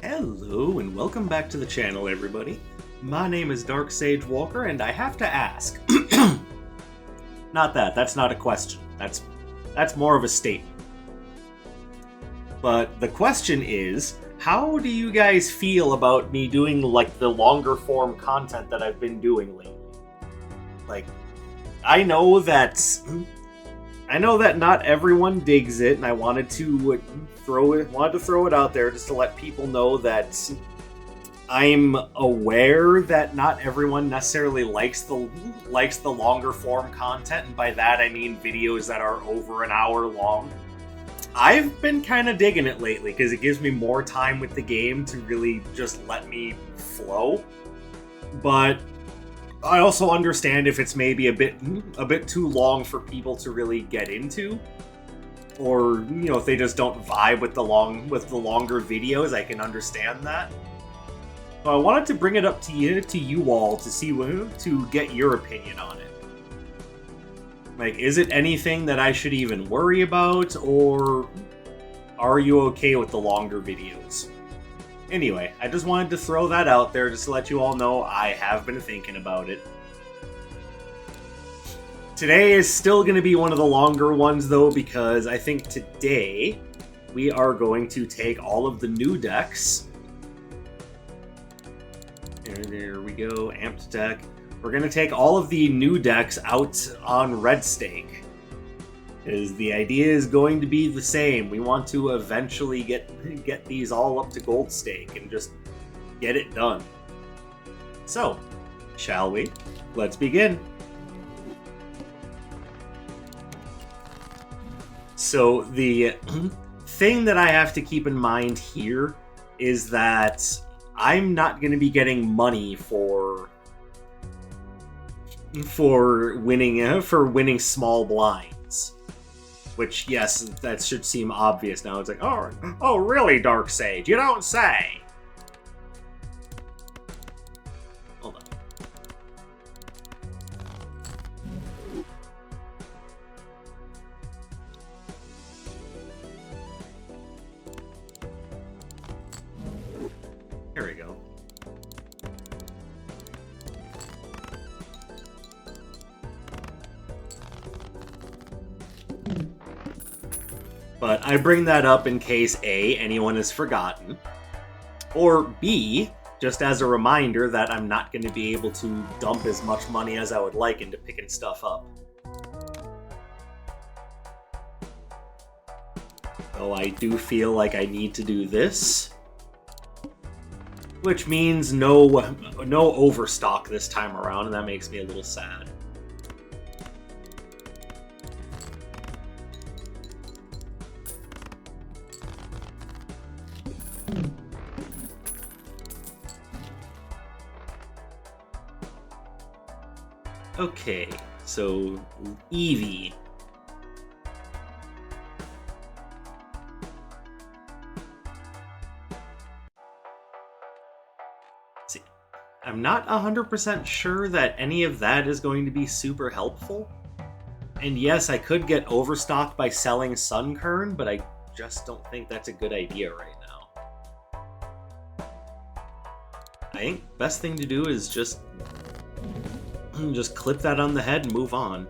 Hello and welcome back to the channel, everybody. My name is Dark Sage Walker, and I have to ask. That's not a question. That's more of a statement. But the question is, how do you guys feel about me doing like the longer form content that I've been doing lately? Like, I know that not everyone digs it, and I wanted to throw it out there just to let people know that I'm aware that not everyone necessarily likes the longer form content, and by that I mean videos that are over an hour long. I've been kind of digging it lately because it gives me more time with the game to really just let me flow. But I also understand if it's maybe a bit too long for people to really get into, or if they just don't vibe with the longer videos. I can understand that. So I wanted to bring it up to you all to get your opinion on it. Like, is it anything that I should even worry about, or are you okay with the longer videos? Anyway, I just wanted to throw that out there just to let you all know I have been thinking about it. Today is still going to be one of the longer ones, though, because I think today we are going to take all of the new decks. And there we go, amped deck. We're going to take all of the new decks out on red stake. Because the idea is going to be the same. We want to eventually get these all up to gold stake and just get it done. So, shall we? Let's begin. So the thing that I have to keep in mind here is that I'm not going to be getting money for winning small blinds. Which, yes, that should seem obvious now. It's like, oh, really, Dark Sage? You don't say. Hold on. There we go. But I bring that up in case A, anyone has forgotten, or B, just as a reminder that I'm not going to be able to dump as much money as I would like into picking stuff up. So I do feel like I need to do this, which means no overstock this time around, and that makes me a little sad. Okay, so Eevee. See, I'm not 100% sure that any of that is going to be super helpful. And yes, I could get overstocked by selling Sunkern, but I just don't think that's a good idea right now. I think best thing to do is just clip that on the head and move on.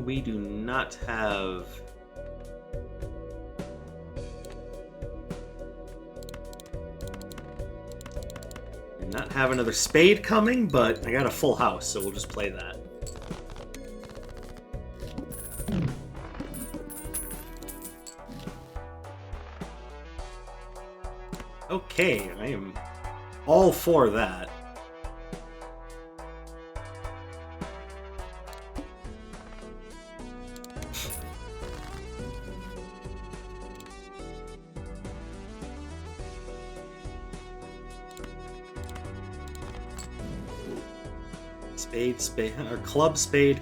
We do not have... We do not have another spade coming, but I got a full house, so we'll just play that. Okay, I am all for that. Spade, or club spade.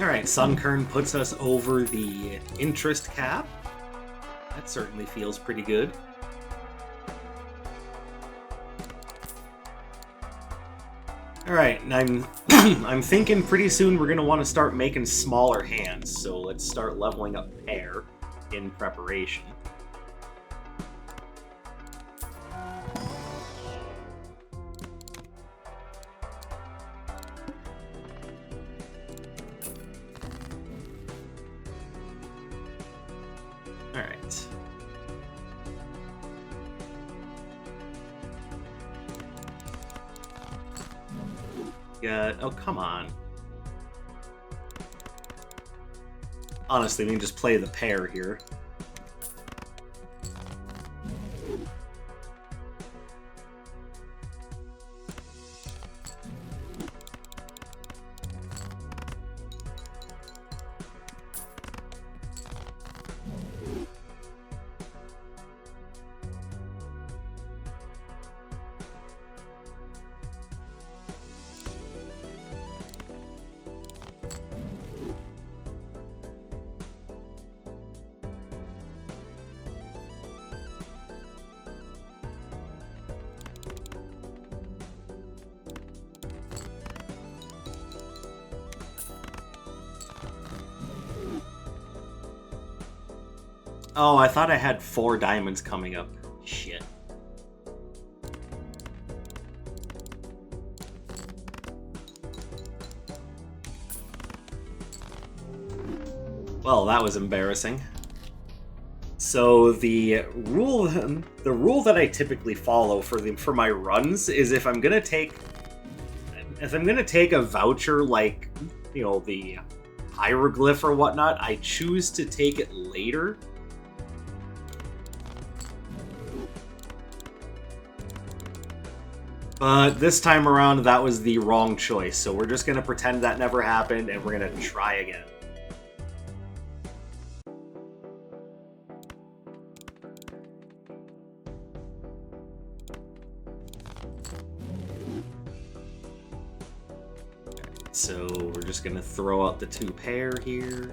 Alright, Sunkern puts us over the interest cap. That certainly feels pretty good. Alright, and I'm thinking pretty soon we're going to want to start making smaller hands, so let's start leveling up pair in preparation. Alright. Oh, come on. Honestly, we can just play the pair here. Oh, I thought I had 4 diamonds coming up. Shit. Well, that was embarrassing. So the rule that I typically follow for my runs is if I'm gonna take a voucher like, you know, the hieroglyph or whatnot, I choose to take it later. But this time around, that was the wrong choice, so we're just gonna pretend that never happened, and we're gonna try again. So we're just gonna throw out the 2 pair here.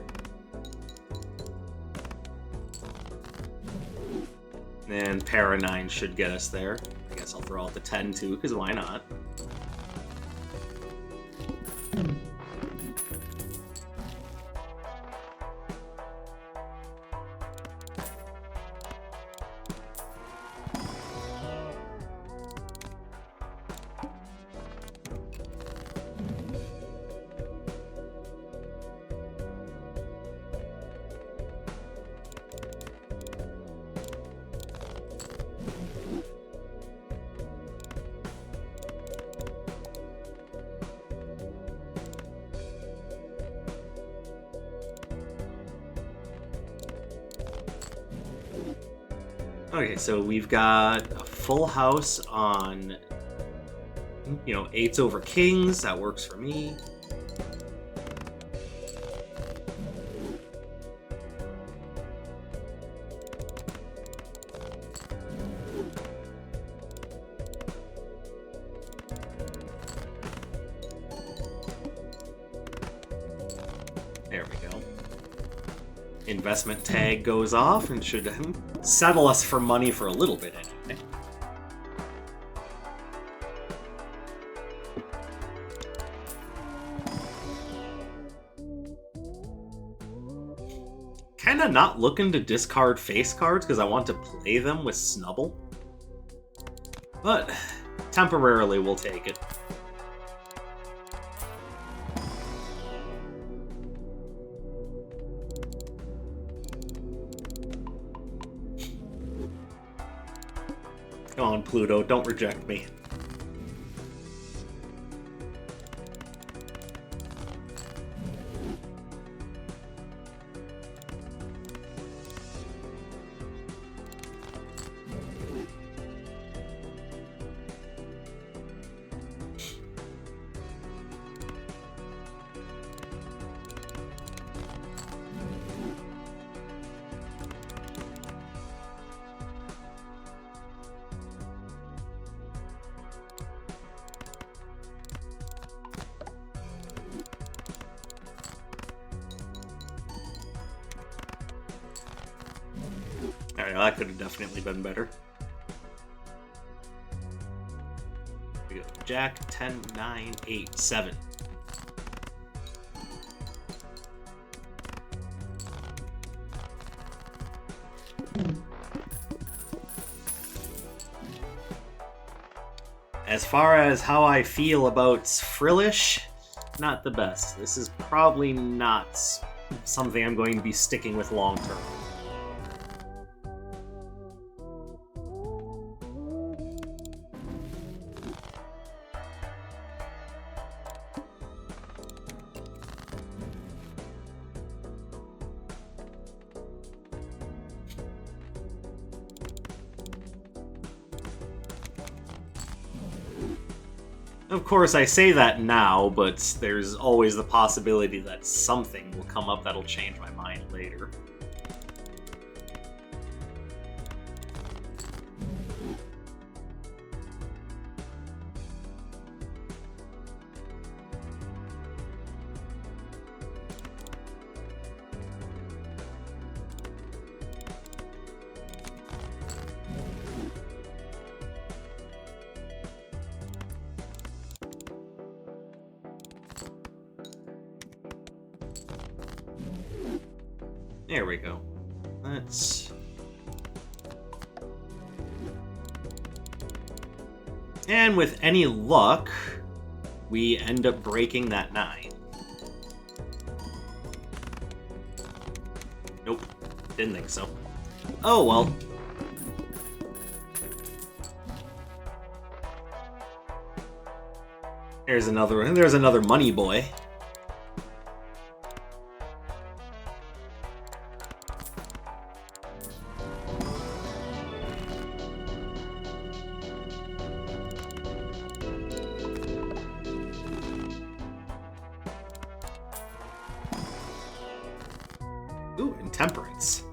And pair of 9 should get us there. I guess I'll throw out the 10 too, because why not? Okay, so we've got a full house on, you know, 8s over kings. That works for me. There we go. Investment tag goes off and should settle us for money for a little bit anyway. Kinda not looking to discard face cards because I want to play them with Snubble. But temporarily we'll take it. Come on, Pluto, don't reject me. that could have definitely been better. We go Jack, 10, 9, 8, 7. As far as how I feel about Frillish, not the best. This is probably not something I'm going to be sticking with long term. Of course, I say that now, but there's always the possibility that something will come up that'll change my mind later. There we go. Let's... And with any luck, we end up breaking that 9. Nope. Didn't think so. Oh, well. There's another money boy. Ooh, Intemperance.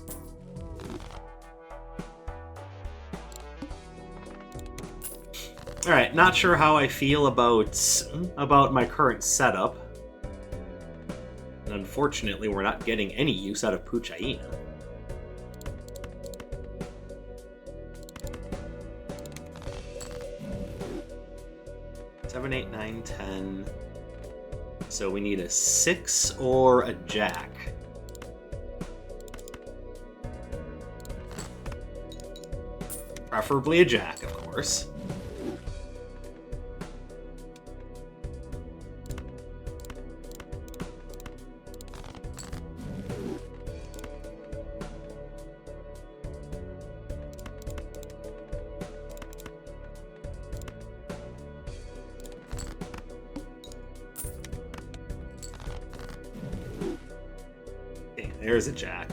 Alright, not sure how I feel about my current setup. And unfortunately, we're not getting any use out of Puchaina. Seven, 8, 9, 10. So we need a 6 or a Jack. Preferably a Jack, of course. Okay, there's a Jack.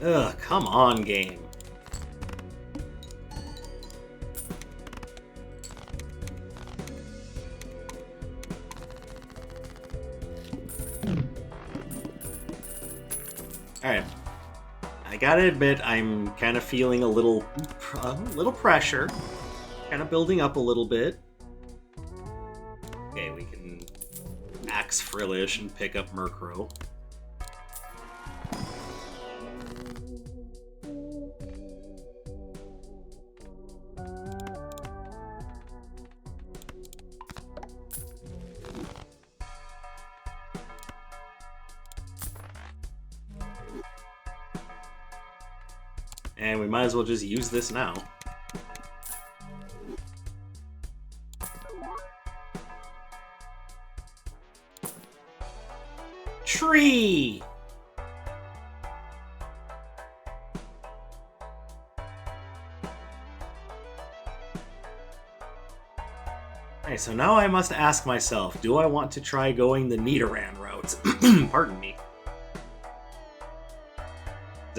Ugh, come on, game. Alright. I gotta admit, I'm kind of feeling a little pressure. Kind of building up a little bit. Okay, we can axe Frillish and pick up Murkrow. And we might as well just use this now. Tree! Alright, so now I must ask myself, do I want to try going the Nidoran route? Pardon me.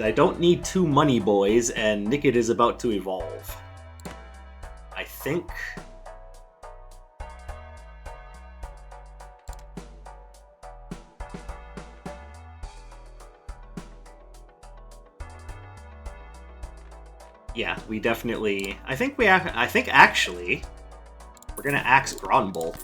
I don't need 2 money boys, and Nickit is about to evolve. I think... Yeah, we definitely... I think actually, we're gonna axe Gronbull.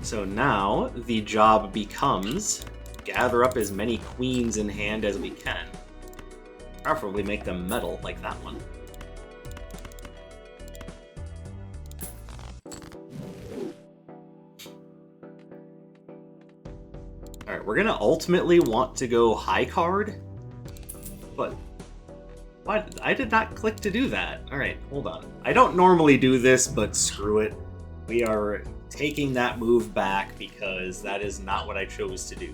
So now, the job becomes gather up as many queens in hand as we can. Preferably make them metal, like that one. Alright, we're gonna ultimately want to go high card, but what? I did not click to do that. Alright, hold on. I don't normally do this, but screw it. We are taking that move back because that is not what I chose to do.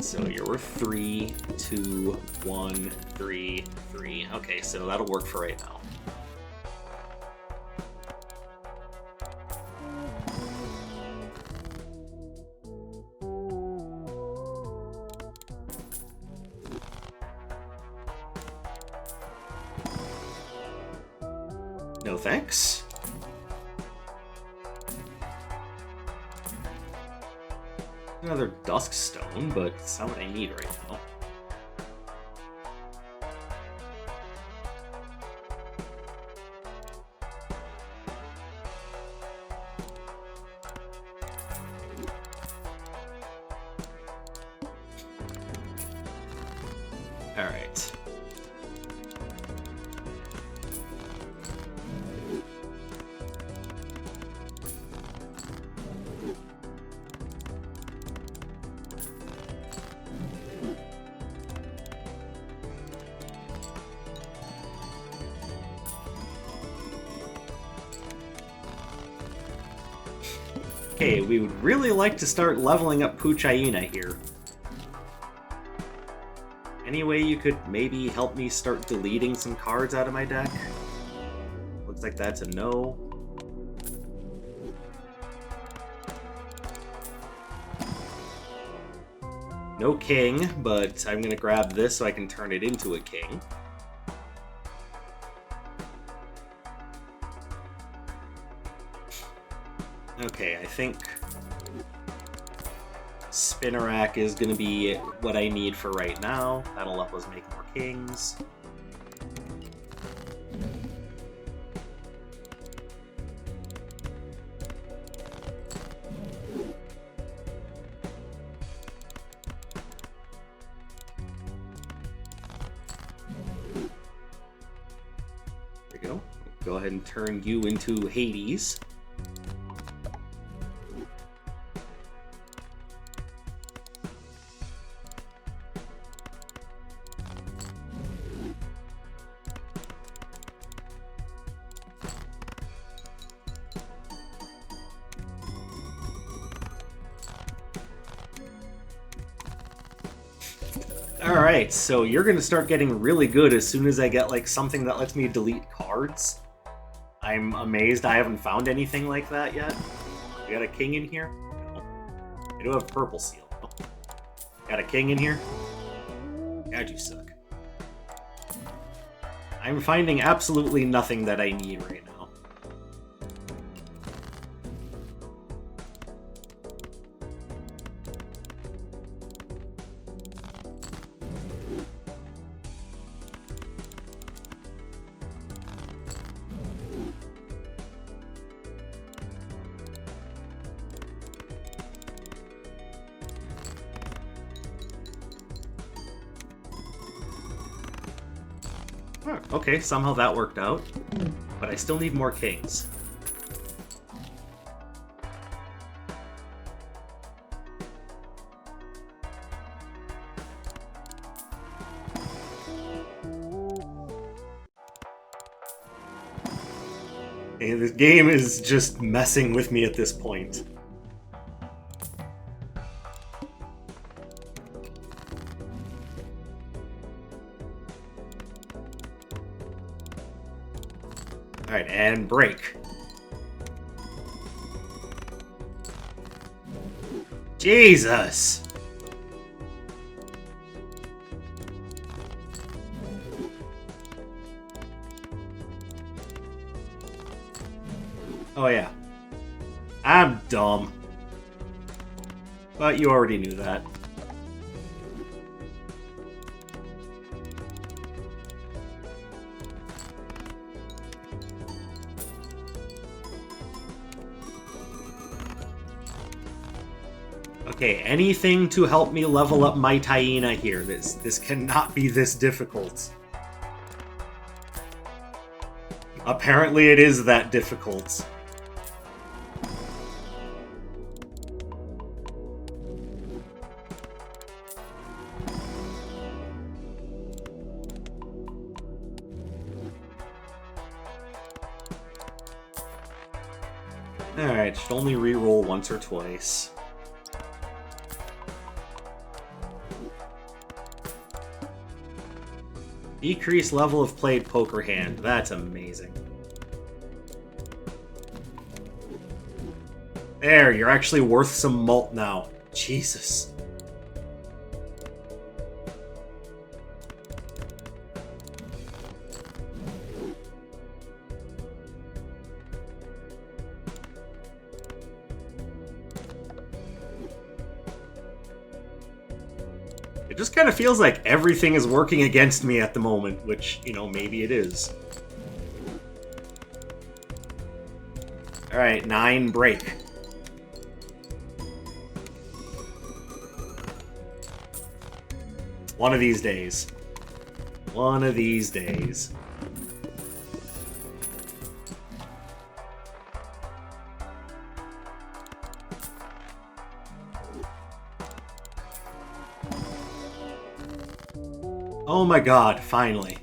So you're worth 3, 2, 1, 3, 3. Okay, so that'll work for right now. No thanks. Another dusk stone, but it's not what I need right now. Alright. Okay, we would really like to start leveling up Puchaina here. Any way you could maybe help me start deleting some cards out of my deck? Looks like that's a no. No king, but I'm gonna grab this so I can turn it into a king. Okay, I think Spinnerack is going to be what I need for right now. That'll help us make more kings. There we go. Go ahead and turn you into Hades. Alright, so you're gonna start getting really good as soon as I get, like, something that lets me delete cards. I'm amazed I haven't found anything like that yet. You got a king in here? No. I do have purple seal. Got a king in here? God, you suck. I'm finding absolutely nothing that I need right now. Okay, somehow that worked out. But I still need more kings. Hey, this game is just messing with me at this point. Alright, and break. Jesus! Oh, yeah. I'm dumb. But you already knew that. Okay, anything to help me level up my hyena here. This cannot be this difficult. Apparently it is that difficult. Alright, should only re-roll once or twice. Decrease level of played poker hand. That's amazing. There, you're actually worth some malt now. Jesus. It just kind of feels like everything is working against me at the moment, which, you know, maybe it is. Alright, 9 break. One of these days. One of these days. Oh my god, finally.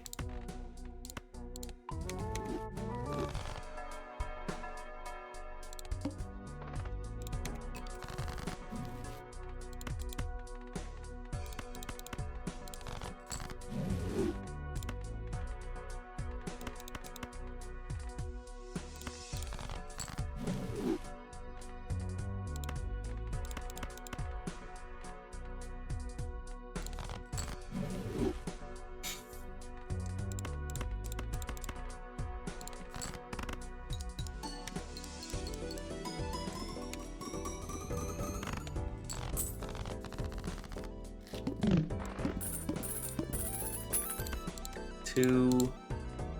Two.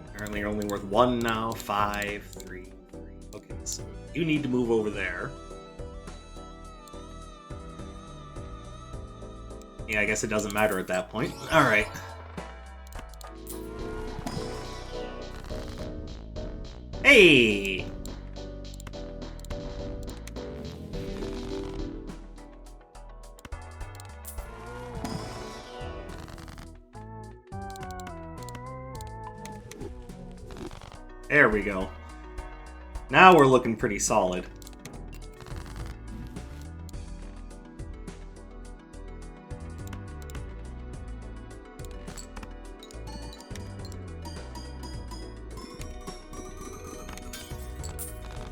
Apparently you're only worth 1 now. 5, 3. Okay, so you need to move over there. Yeah, I guess it doesn't matter at that point. Alright. Hey! There we go. Now we're looking pretty solid.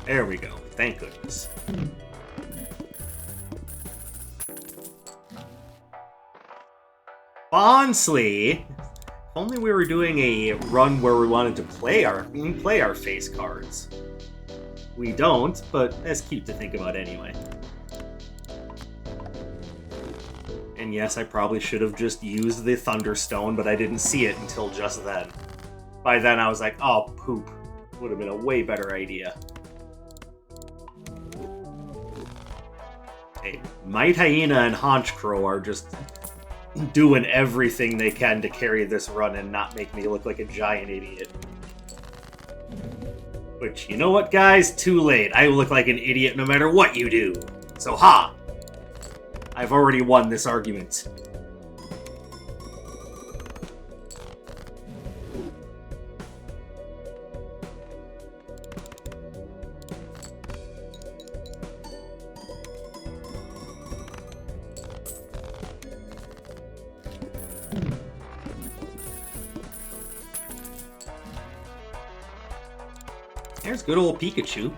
There we go. Thank goodness. Bonsley! If only we were doing a run where we wanted to play our face cards. We don't, but that's cute to think about anyway. And yes, I probably should have just used the Thunderstone, but I didn't see it until just then. By then I was like, oh, poop. Would have been a way better idea. Hey, Might Hyena and Haunch Crow are just doing everything they can to carry this run and not make me look like a giant idiot. Which, you know what, guys? Too late. I look like an idiot no matter what you do. So, ha! I've already won this argument. There's good old Pikachu.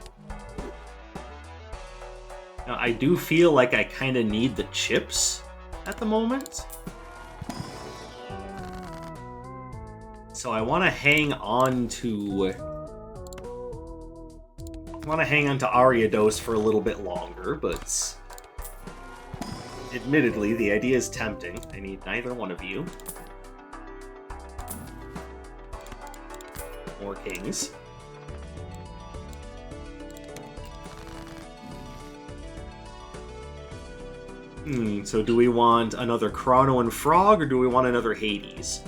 Now, I do feel like I kind of need the chips at the moment. So I want to hang on to want to hang on to Ariados for a little bit longer, but admittedly, the idea is tempting. I need neither one of you. More kings. So do we want another Chrono and Frog, or do we want another Hades?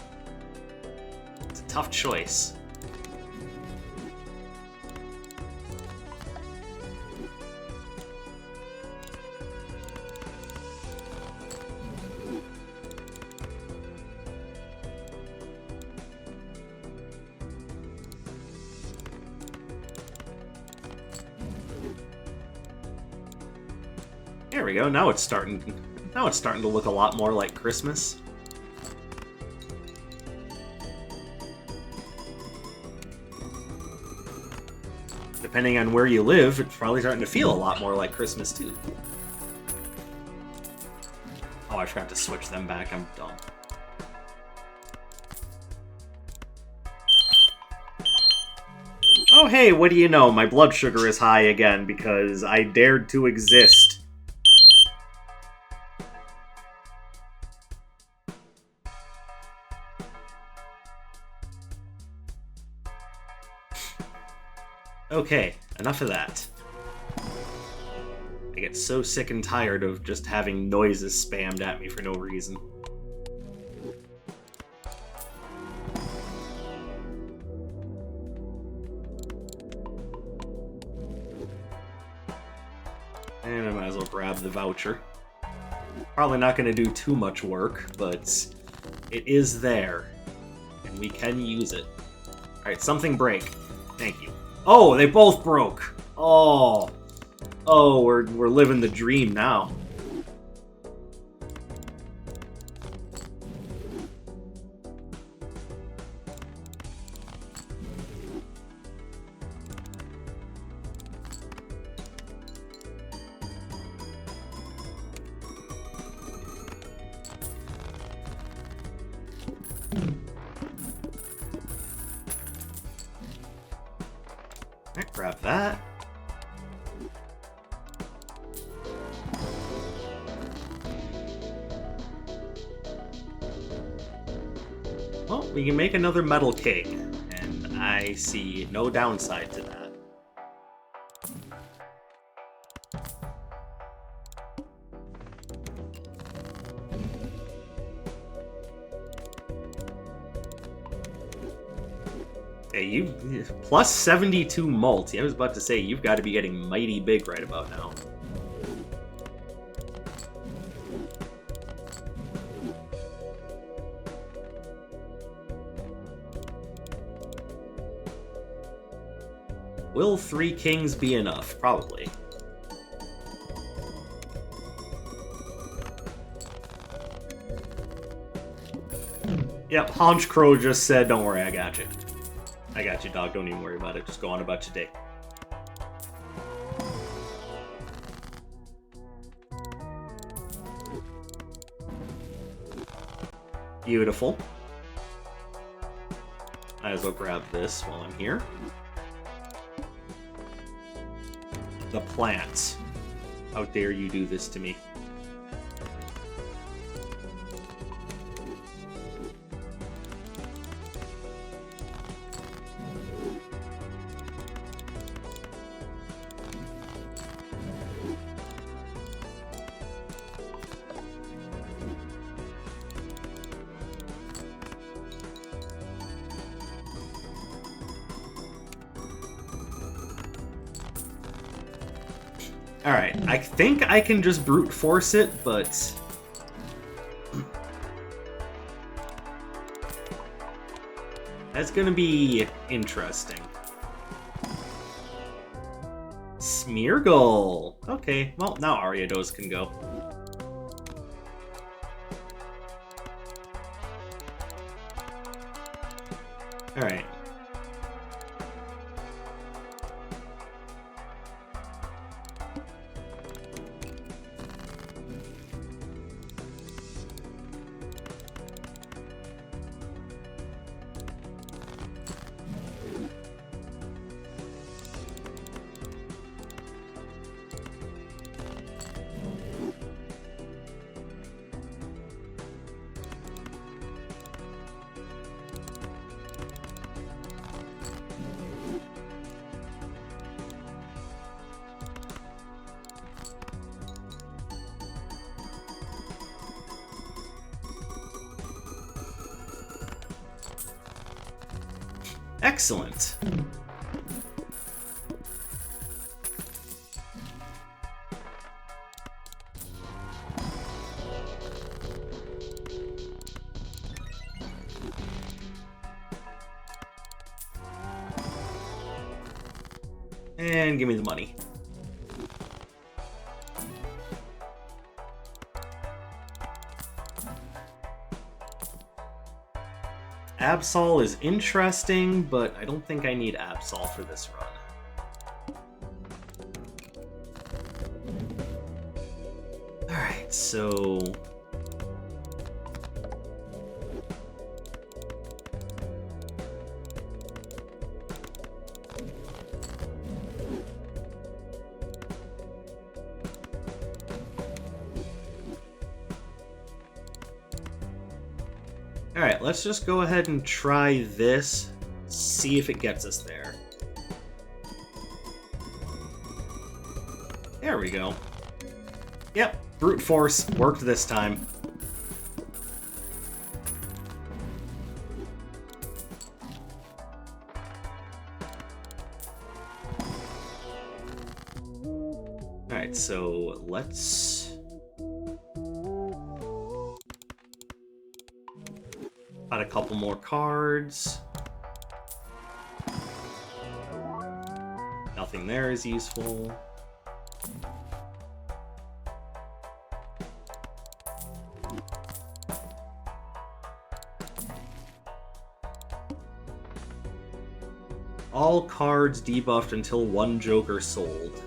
It's a tough choice. There we go. Now it's starting to look a lot more like Christmas. Depending on where you live, it's probably starting to feel a lot more like Christmas too. Oh, I forgot to switch them back. I'm dumb. Oh, hey, what do you know? My blood sugar is high again because I dared to exist. Okay, enough of that. I get so sick and tired of just having noises spammed at me for no reason. And I might as well grab the voucher. Probably not going to do too much work, but it is there. And we can use it. Alright, something break. Thank you. Oh, they both broke. Oh. Oh, we're living the dream now. Alright, grab that. Well, we can make another metal king, and I see no downside to that. Hey, you plus 72 multi. I was about to say you've got to be getting mighty big right about now. Will 3 kings be enough? Probably. Yep, Haunch Crow just said, don't worry, I got you. I got you, dog. Don't even worry about it. Just go on about your day. Beautiful. Might as well grab this while I'm here. The plants. How dare you do this to me? Alright, I think I can just brute force it, but... that's gonna be interesting. Smeargle! Okay, well, now Ariados can go. Alright. Excellent. And give me the money. Absol is interesting, but I don't think I need Absol for this run. Alright, so... Alright, let's just go ahead and try this, see if it gets us there. There we go. Yep, brute force worked this time. Alright, so let's... Got a couple more cards. Nothing there is useful. All cards debuffed until one Joker sold.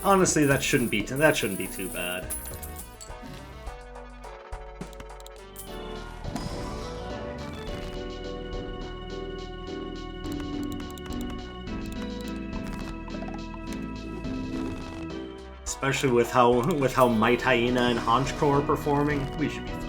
Honestly, that shouldn't be too bad. Especially with how Might Hyena and Honchko are performing, we should be fine.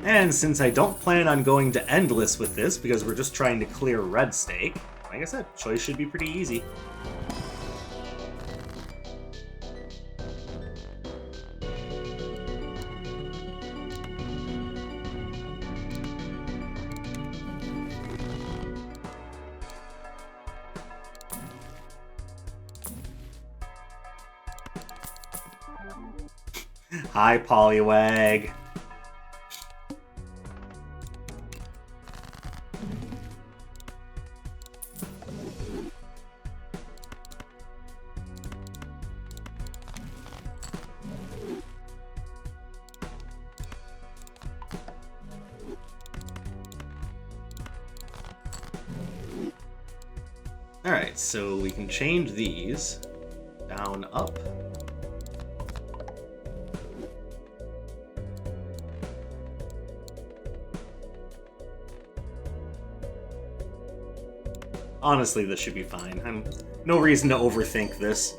And since I don't plan on going to Endless with this, because we're just trying to clear red stake, like I said, choice should be pretty easy. Hi, Poliwag. Alright, so we can change these. Down, up. Honestly, this should be fine. No reason to overthink this.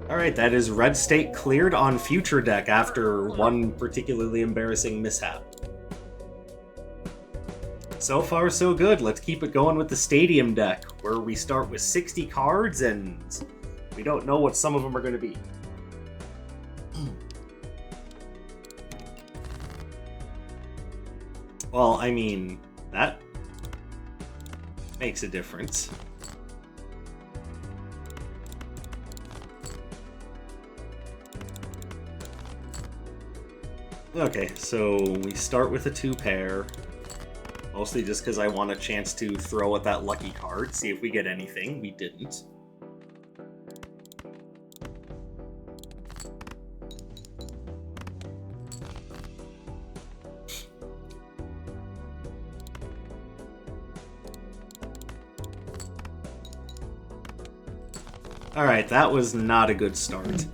Alright, that is red stake cleared on future deck after one particularly embarrassing mishap. So far, so good. Let's keep it going with the Stadium deck, where we start with 60 cards, and we don't know what some of them are going to be. Well, I mean, that makes a difference. Okay, so we start with a 2-pair. Mostly just because I want a chance to throw at that lucky card, see if we get anything. We didn't. Alright, that was not a good start.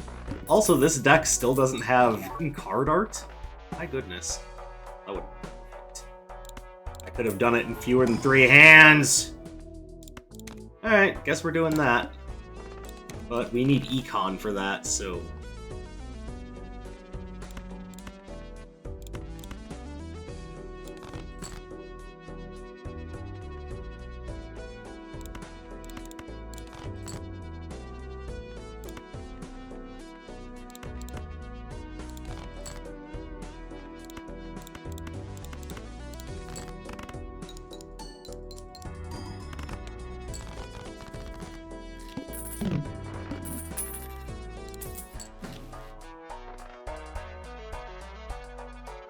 Also, this deck still doesn't have card art? My goodness. That would... I could have done it in fewer than 3 hands! Alright, guess we're doing that. But we need econ for that, so...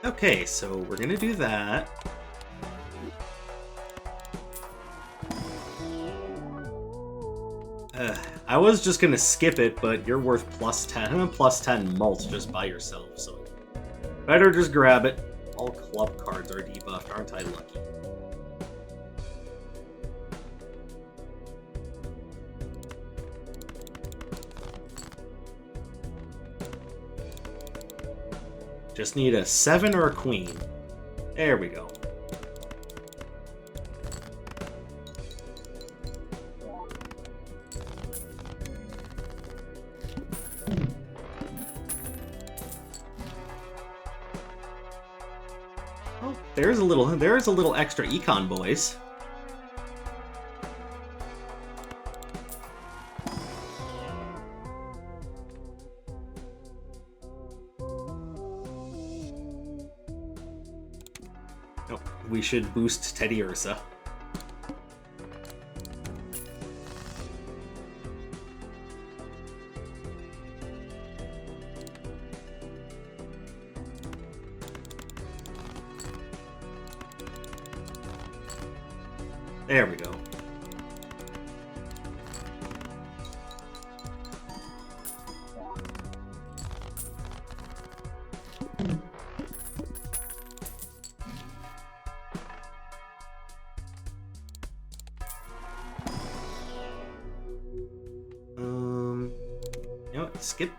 Okay, so we're gonna do that. I was just gonna skip it, but you're worth +10 and +10 mult just by yourself, so better just grab it. All club cards are debuffed, aren't I lucky? Just need a 7 or a queen. There we go. Oh, there's a little extra econ, boys. We should boost Teddy Ursa. There we go. You know what? Skip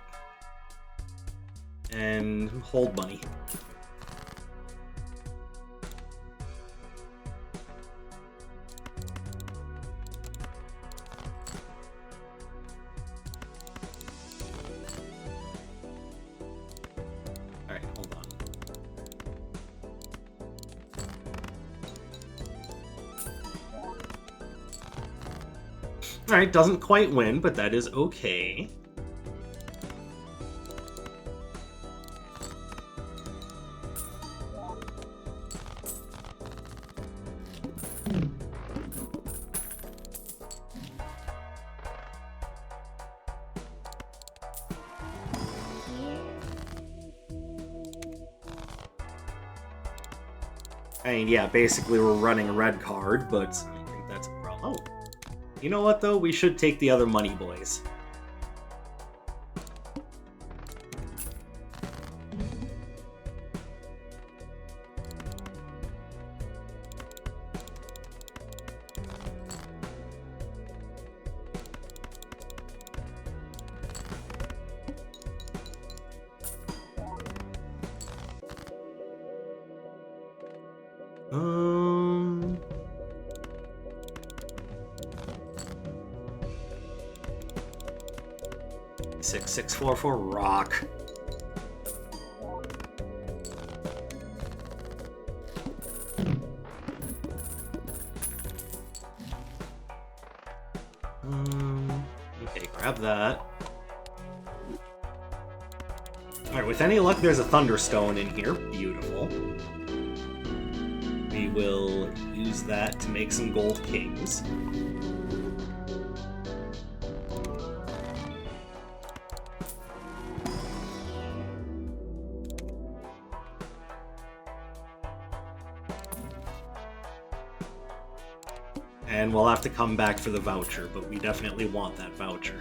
and hold money. Alright, hold on. Alright, doesn't quite win, but that is okay. I mean, yeah, basically we're running a red card, but I think that's a problem. Oh, you know what, though? We should take the other money, boys. Um... 6644 rock. grab that. Alright, with any luck, there's a Thunderstone in here. Beautiful. We will use that to make some gold kings. And we'll have to come back for the voucher, but we definitely want that voucher.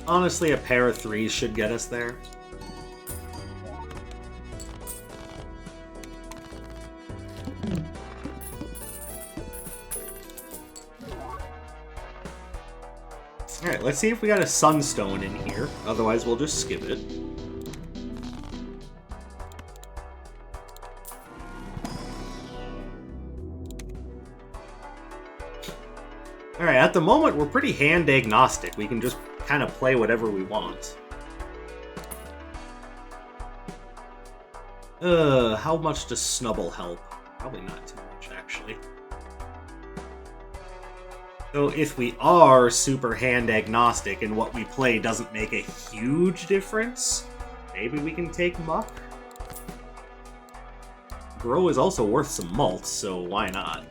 Honestly, a pair of 3s should get us there. Alright, let's see if we got a Sunstone in here. Otherwise, we'll just skip it. Alright, at the moment, we're pretty hand agnostic. We can just kind of play whatever we want. How much does Snubble help? Probably not too much, actually. So if we are super hand agnostic and what we play doesn't make a huge difference, maybe we can take Muck. Grow is also worth some malt, so why not?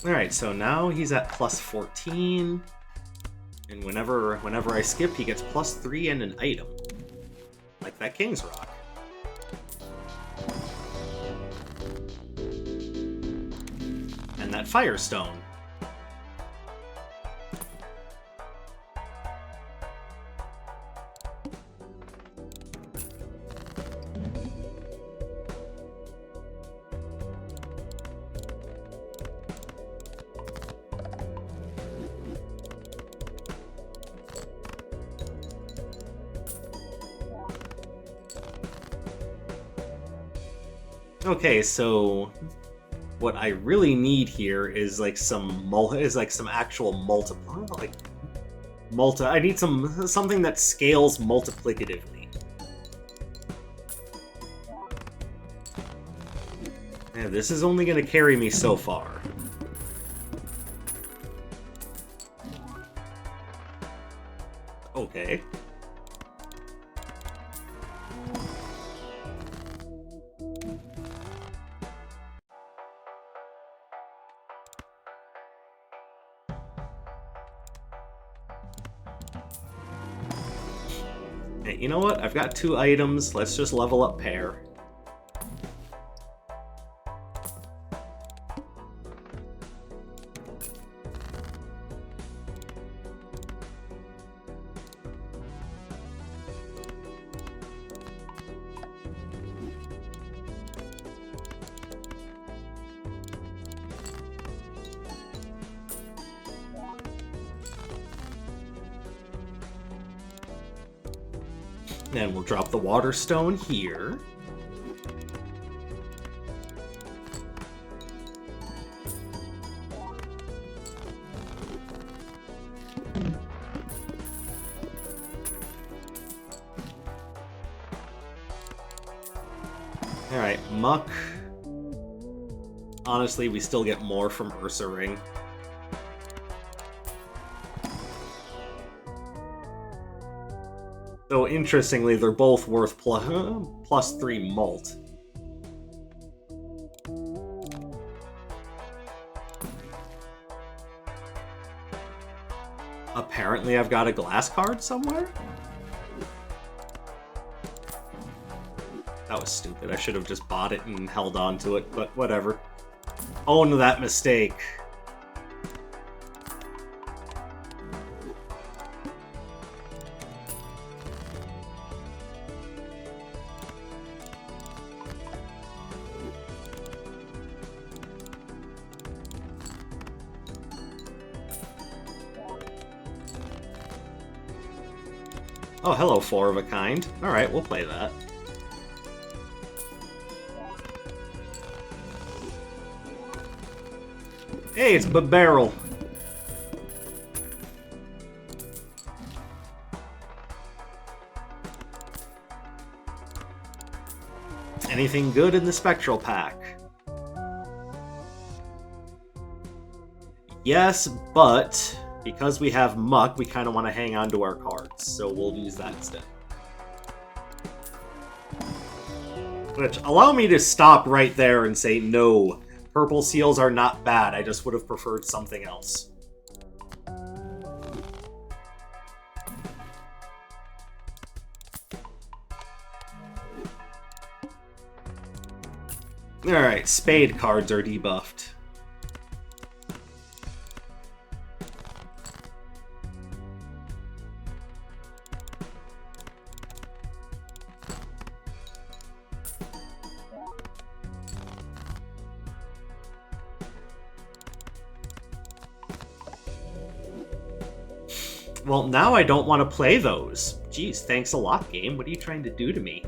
Alright, so now he's at plus 14. And whenever I skip, he gets plus 3 and an item. Like that King's Rock. And that Firestone. Okay, so what I really need here is like some actual multiply. I need something that scales multiplicatively. Yeah, this is only going to carry me so far. Okay. You know what? I've got 2 items. Let's just level up pair. Then we'll drop the water stone here. Alright, Muck. Honestly, we still get more from Ursa Ring. So interestingly, they're both worth plus 3 malt. apparently I've got a glass card somewhere? That was stupid. I should have just bought it and held on to it, but whatever. Own that mistake. Oh, hello, four of a kind. Alright, we'll play that. Hey, it's Barrel. Anything good in the Spectral pack? Yes, but because we have Muck, we kind of want to hang on to our cards, so we'll use that instead. Which, allow me to stop right there and say no. Purple seals are not bad, I just would have preferred something else. Alright, spade cards are debuffed. Well, now I don't want to play those. Jeez, thanks a lot, game. What are you trying to do to me?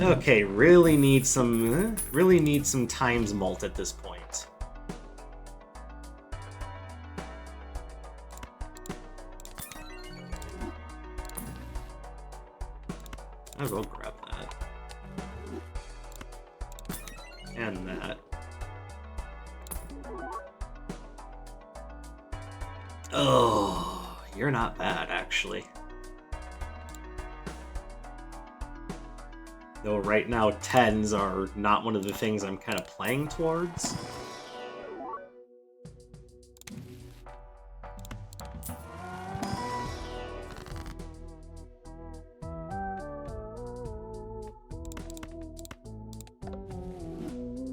Okay, really need some times mult at this point. I will grab that. And that. Oh, you're not bad, actually. Though right now, 10s are not one of the things I'm kind of playing towards.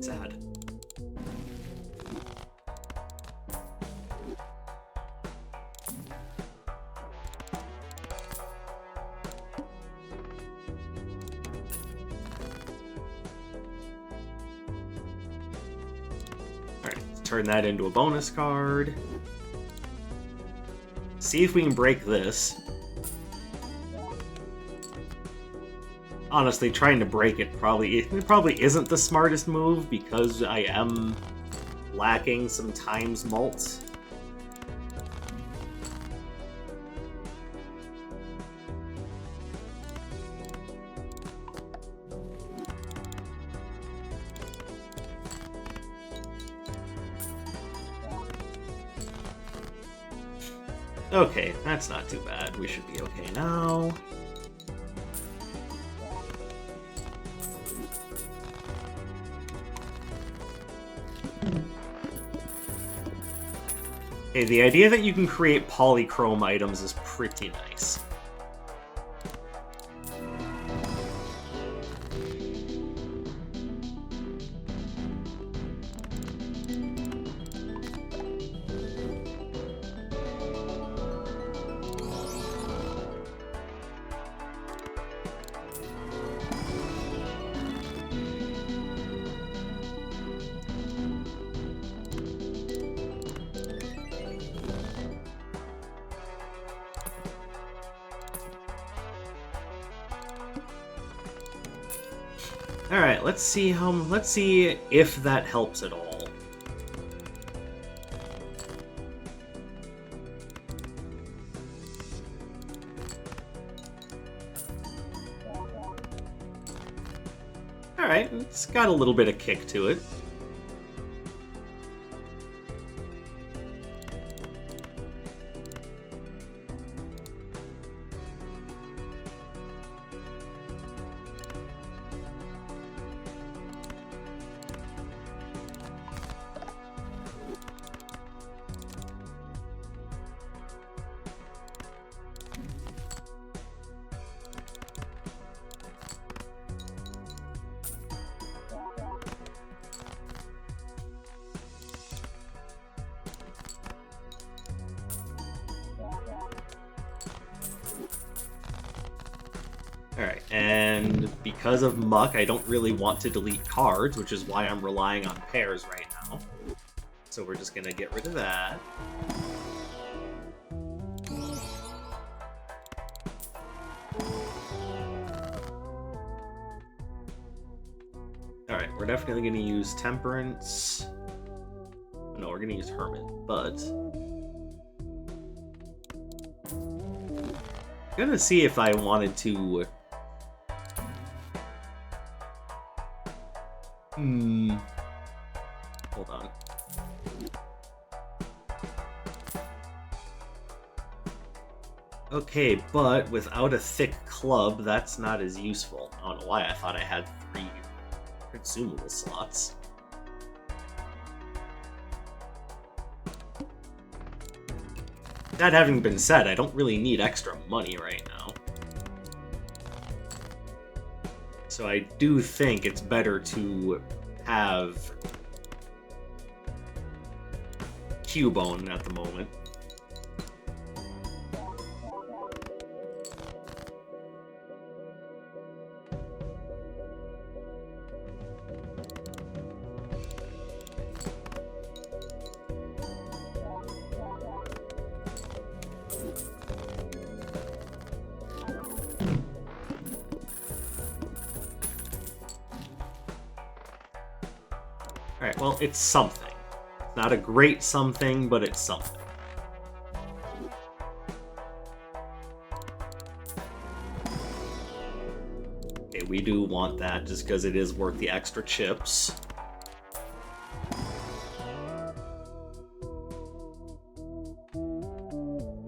Sad. Turn that into a bonus card. See if we can break this. Honestly, trying to break it probably isn't the smartest move because I am lacking some times mult. Okay, that's not too bad. We should be okay now. Okay, the idea that you can create polychrome items is pretty nice. Alright, let's see if that helps at all. Alright, it's got a little bit of kick to it. Alright, and because of Muck, I don't really want to delete cards, which is why I'm relying on pairs right now. So we're just gonna get rid of that. Alright, we're definitely gonna use Temperance. No, we're gonna use Hermit, but... I'm gonna see if I wanted to... Hold on. Okay, but without a thick club, that's not as useful. I don't know why I thought I had 3 consumable slots. That having been said, I don't really need extra money right now. So I do think it's better to have Cubone at the moment. Alright, well, it's something. It's not a great something, but it's something. Okay, we do want that just because it is worth the extra chips.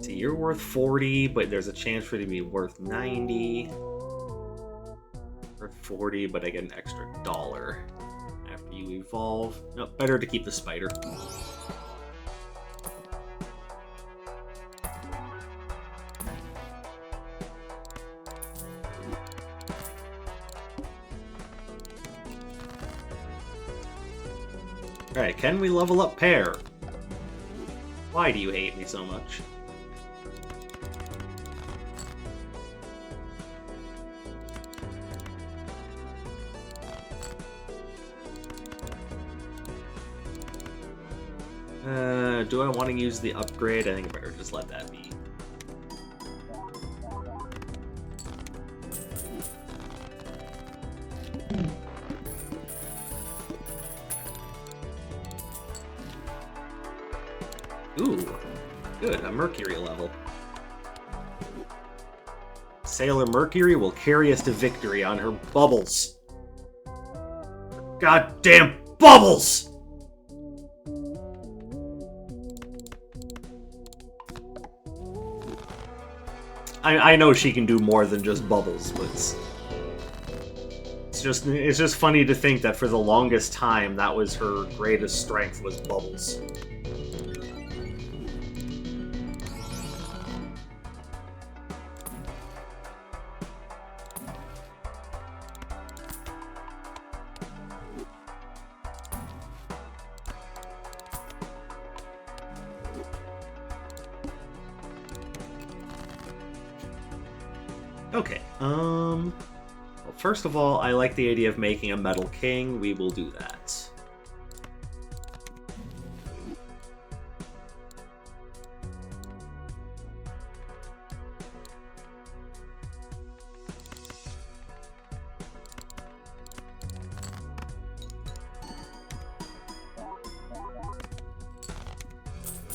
See, you're worth 40, but there's a chance for it to be worth 90. Worth 40, but I get an extra $1. You evolve. No, better to keep the spider. Alright, can we level up Pear? Why do you hate me so much? Do I want to use the upgrade? I think I better just let that be. Ooh, good, a Mercury level. Sailor Mercury will carry us to victory on her bubbles. Goddamn bubbles! I know she can do more than just bubbles, but it's just funny to think that for the longest time that was her greatest strength, was bubbles. Okay, well, first of all, I like the idea of making a Metal King. We will do that.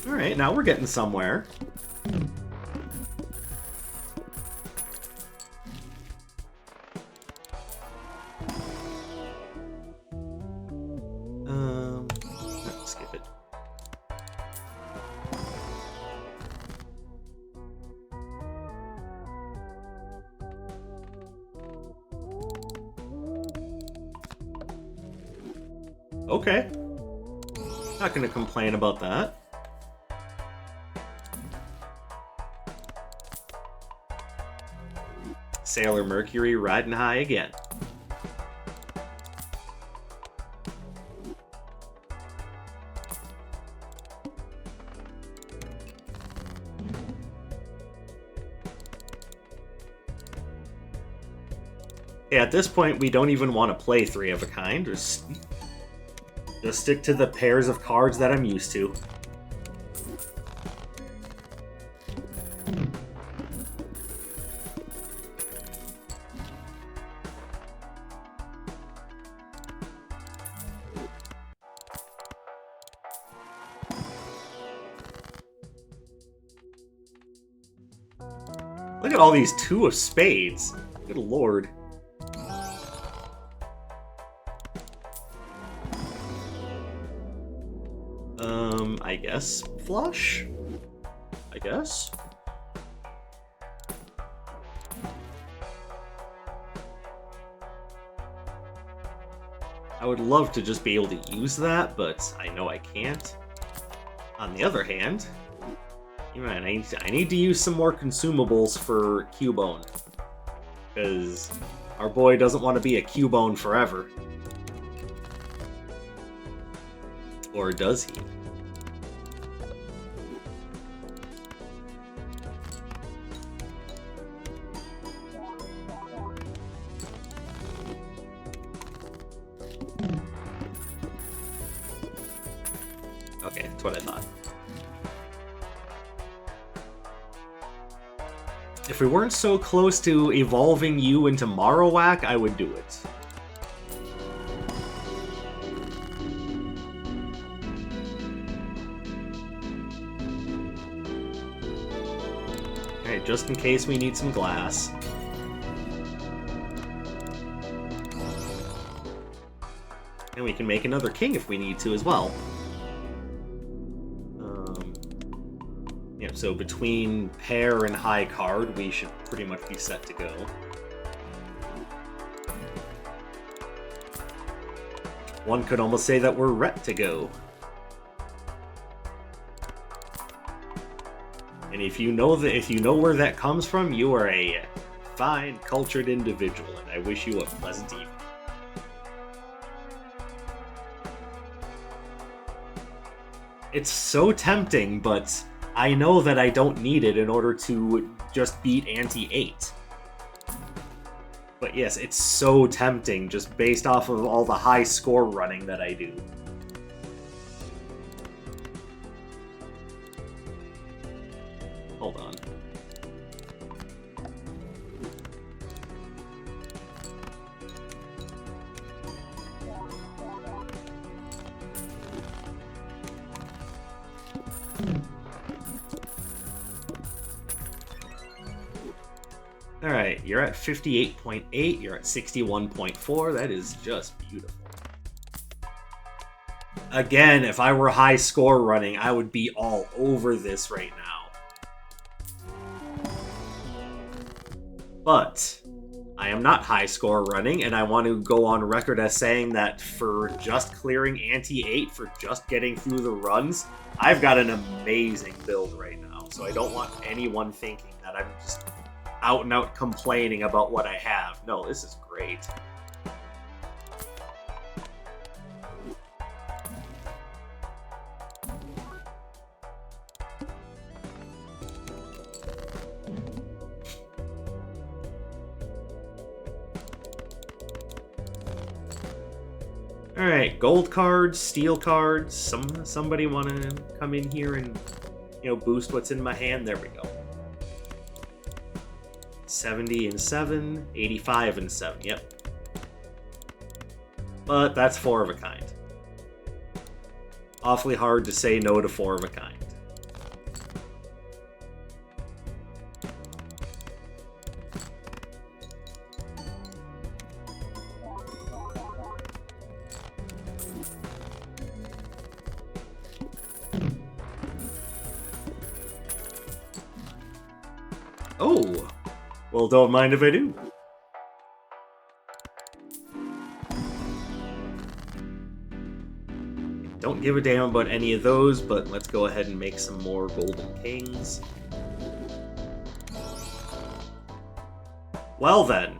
Alright, now we're getting somewhere. Okay. Not gonna complain about that. Sailor Mercury riding high again. Yeah, at this point, we don't even want to play three of a kind. Just stick to the pairs of cards that I'm used to. Look at all these two of spades. Good lord. I guess flush? I guess? I would love to just be able to use that, but I know I can't. On the other hand, I need to use some more consumables for Cubone. Because our boy doesn't want to be a Cubone forever. Or does he? Okay, that's what I thought. If we weren't so close to evolving you into Marowak, I would do it. Alright, just in case we need some glass. And we can make another king if we need to as well. So between pair and high card, we should pretty much be set to go. One could almost say that we're ret to go. And if you know where that comes from, you are a fine, cultured individual, and I wish you a pleasant evening. It's so tempting, but I know that I don't need it in order to just beat ante 8. But yes, it's so tempting just based off of all the high score running that I do. Hold on. Alright, you're at 58.8, you're at 61.4, that is just beautiful. Again, if I were high score running, I would be all over this right now. But I am not high score running, and I want to go on record as saying that for just clearing ante 8, for just getting through the runs, I've got an amazing build right now. So I don't want anyone thinking that I'm just out and out complaining about what I have. No, this is great. Alright, gold cards, steel cards. Somebody want to come in here and, boost what's in my hand? There we go. 70 and 7, 85 and 7, yep. But that's 4 of a kind. Awfully hard to say no to 4 of a kind. Oh! Well, don't mind if I do. don't give a damn about any of those, but let's go ahead and make some more golden kings. Well then.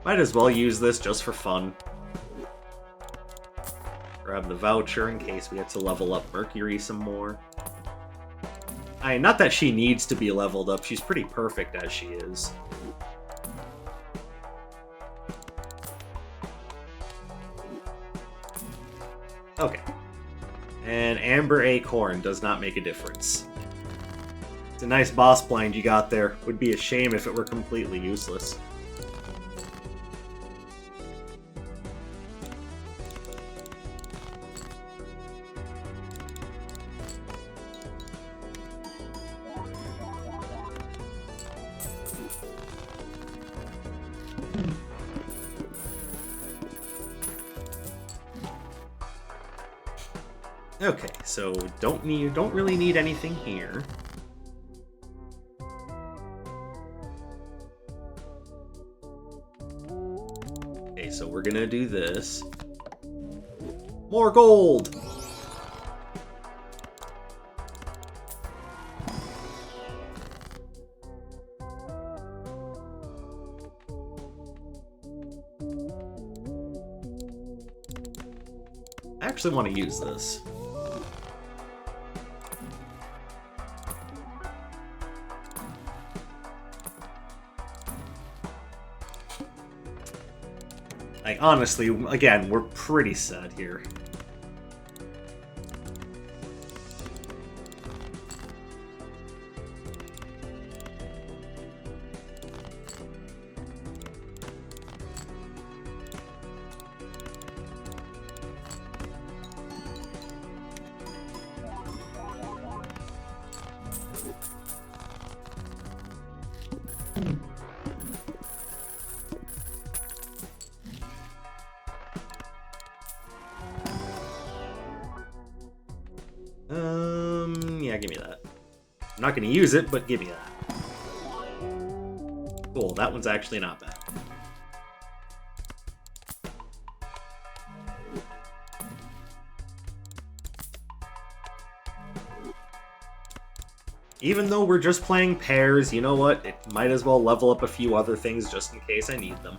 Might as well use this just for fun. Grab the voucher in case we get to level up Mercury some more. Not that she needs to be leveled up, she's pretty perfect as she is. Okay. And Amber Acorn does not make a difference. It's a nice boss blind you got there. Would be a shame if it were completely useless. Okay, so don't really need anything here. Okay, so we're gonna do this. More gold! I actually want to use this. Like, honestly, again, we're pretty set here. Yeah, give me that. I'm not going to use it, but give me that. Cool, that one's actually not bad. Even though we're just playing pairs, you know what? It might as well level up a few other things just in case I need them.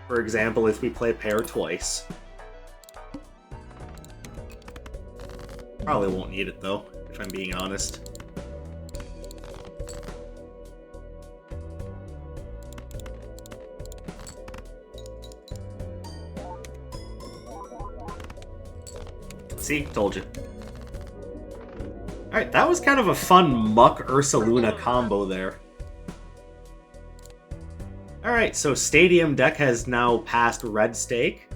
For example, if we play pair twice. Probably won't need it though, if I'm being honest. See? Told you. Alright, that was kind of a fun Muck Ursaluna combo there. Alright, so Stadium deck has now passed Red Stake.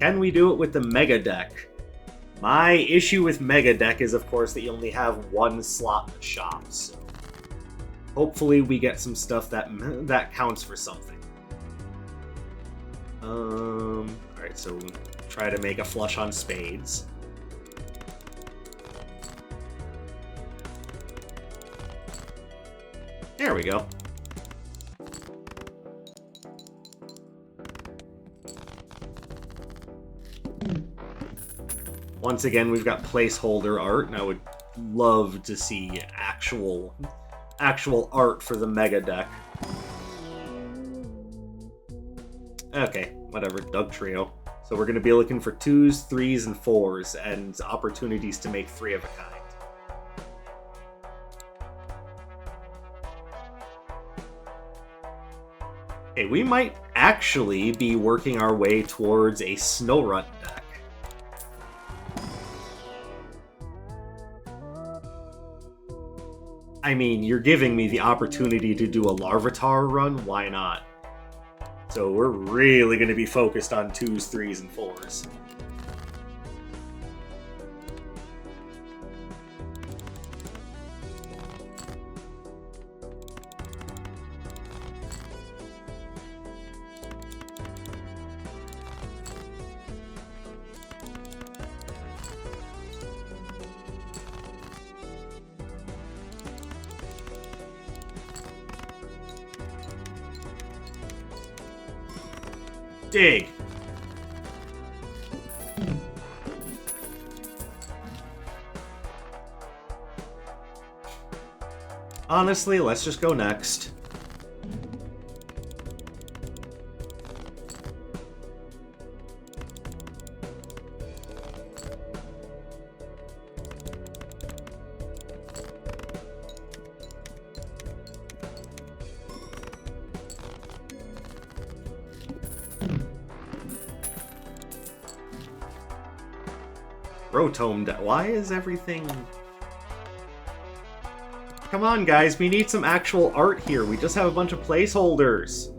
Can we do it with the Mega deck? My issue with Mega deck is, of course, that you only have one slot in the shop, so hopefully we get some stuff that counts for something. Alright, so try to make a flush on spades. There we go. Once again, we've got placeholder art, and I would love to see actual art for the Mega deck. Okay, whatever, Doug Trio. So we're going to be looking for 2s, 3s, and 4s, and opportunities to make 3 of a kind. Okay, we might actually be working our way towards a Snowrun deck. I mean, you're giving me the opportunity to do a Larvitar run, why not? So we're really going to be focused on 2s, 3s, and 4s. Dig. Honestly, let's just go next. Rotome. Why is everything... Come on, guys, we need some actual art here. We just have a bunch of placeholders.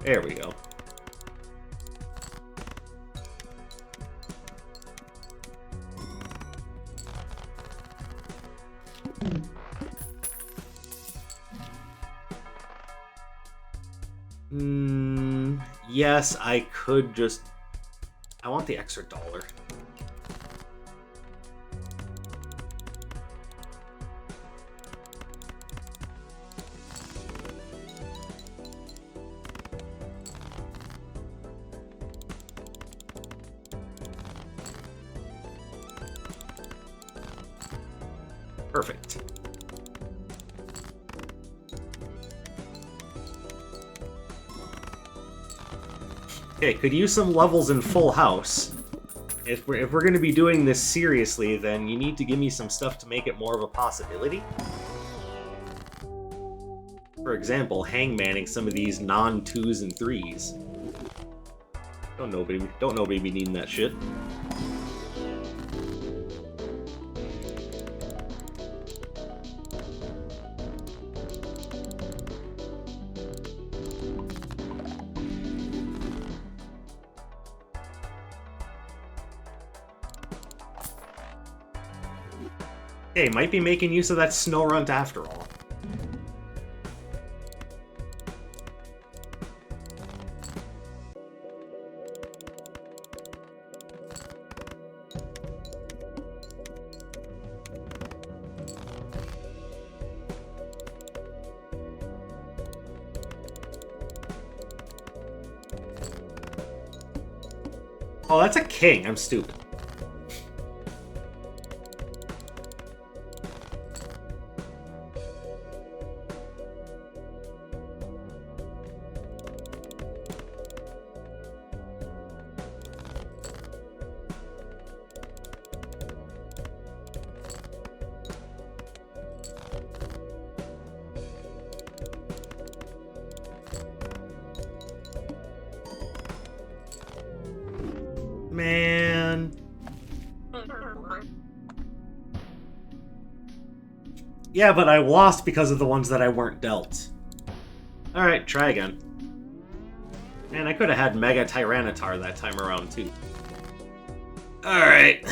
There we go. Yes, I could just... I want the extra $1. Perfect. Okay, could use some levels in Full House. If we're going to be doing this seriously, then you need to give me some stuff to make it more of a possibility. For example, hangmanning some of these non-2s and 3s. Don't nobody be needing that shit. Hey, might be making use of that snow runt after all. Oh, that's a king. I'm stupid. Man. Yeah, but I lost because of the ones that I weren't dealt. Alright, try again. Man, I could have had Mega Tyranitar that time around, too. Alright.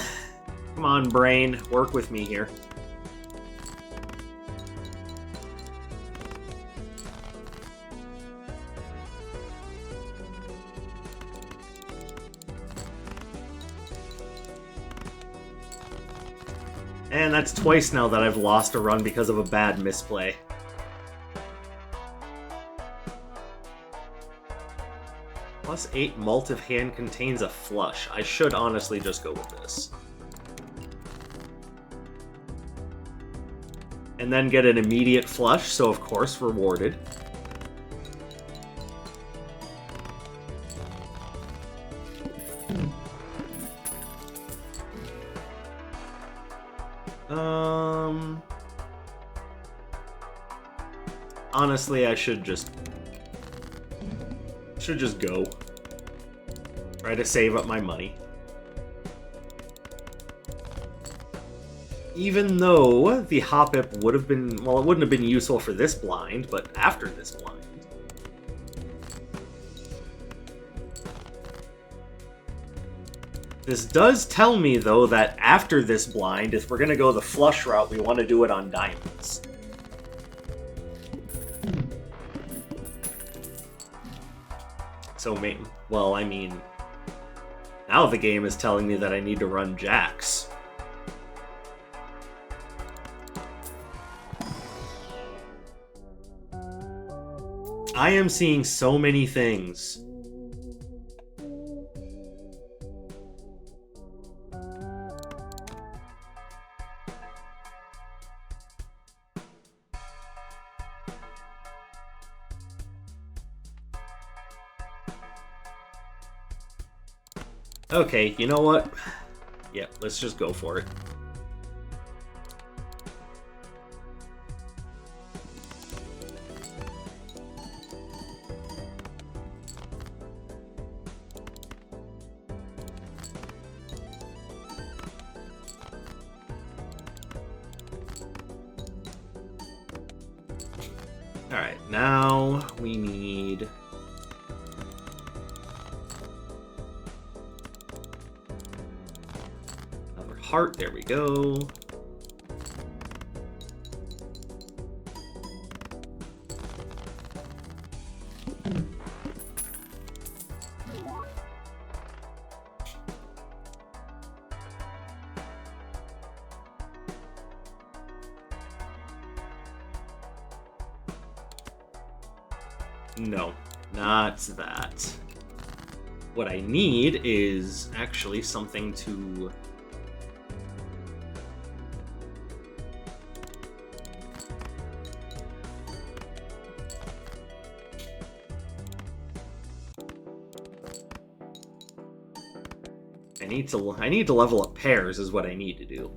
Come on, brain. Work with me here. And that's twice now that I've lost a run because of a bad misplay. +8 mult if hand contains a flush. I should honestly just go with this. And then get an immediate flush, so of course rewarded. Honestly, I should just go. Try to save up my money. Even though the hop-up would have been... Well, it wouldn't have been useful for this blind, but after this blind. This does tell me, though, that after this blind, if we're going to go the flush route, we want to do it on diamonds. So, well, I mean... Now the game is telling me that I need to run jacks. I am seeing so many things. Okay, you know what? Yeah, let's just go for it. Alright, now we need... another heart, there we go. No, not that. What I need is actually something to... I need to level up pairs is what I need to do.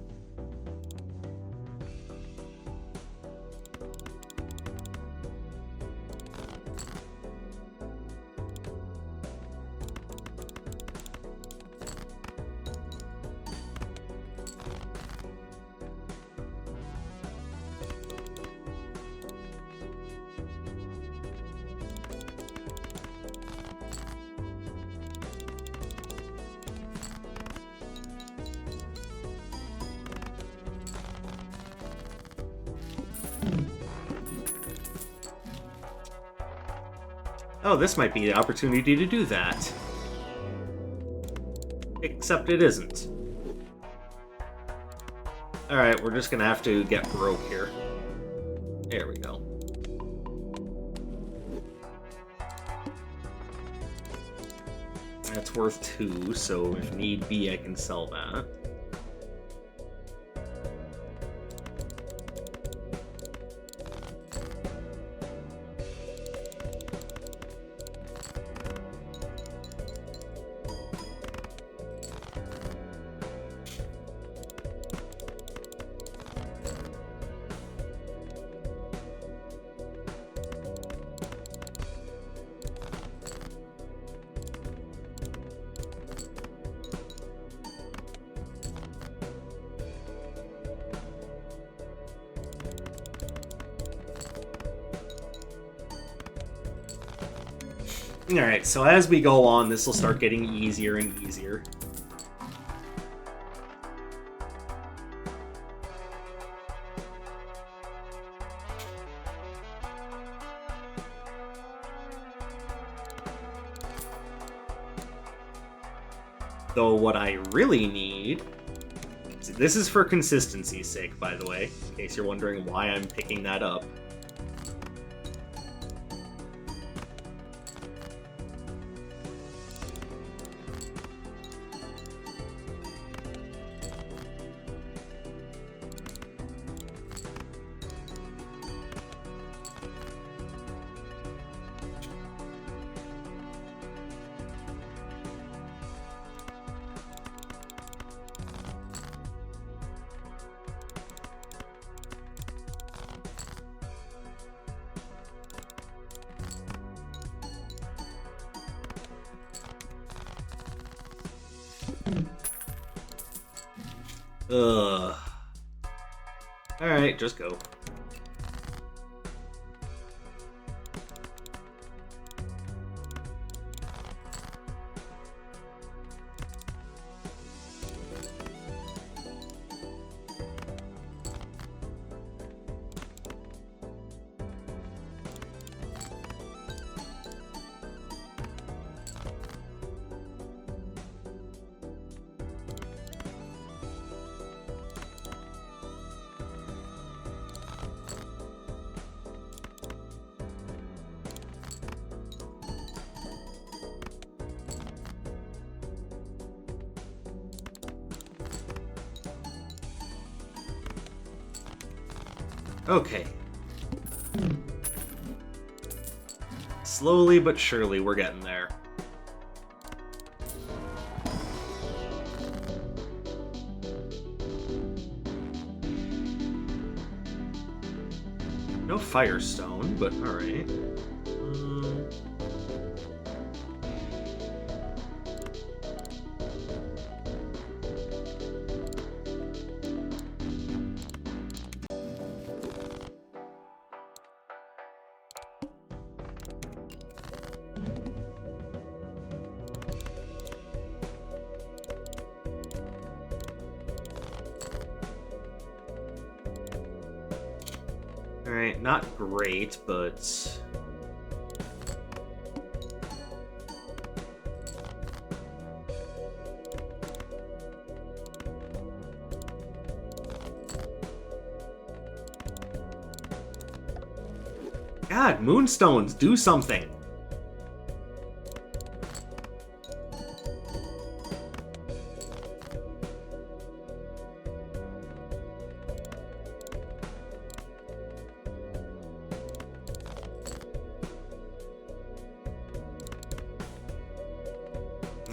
Oh, this might be the opportunity to do that. Except it isn't. Alright, we're just gonna have to get broke here. There we go. That's worth 2, so if need be, I can sell that. Alright, so as we go on, this will start getting easier and easier. Though what I really need... This is for consistency's sake, by the way, in case you're wondering why I'm picking that up. Ugh. Alright, just go. Okay. Slowly but surely, we're getting there. No Firestone, but alright. Alright, not great, but... God, Moonstones, do something!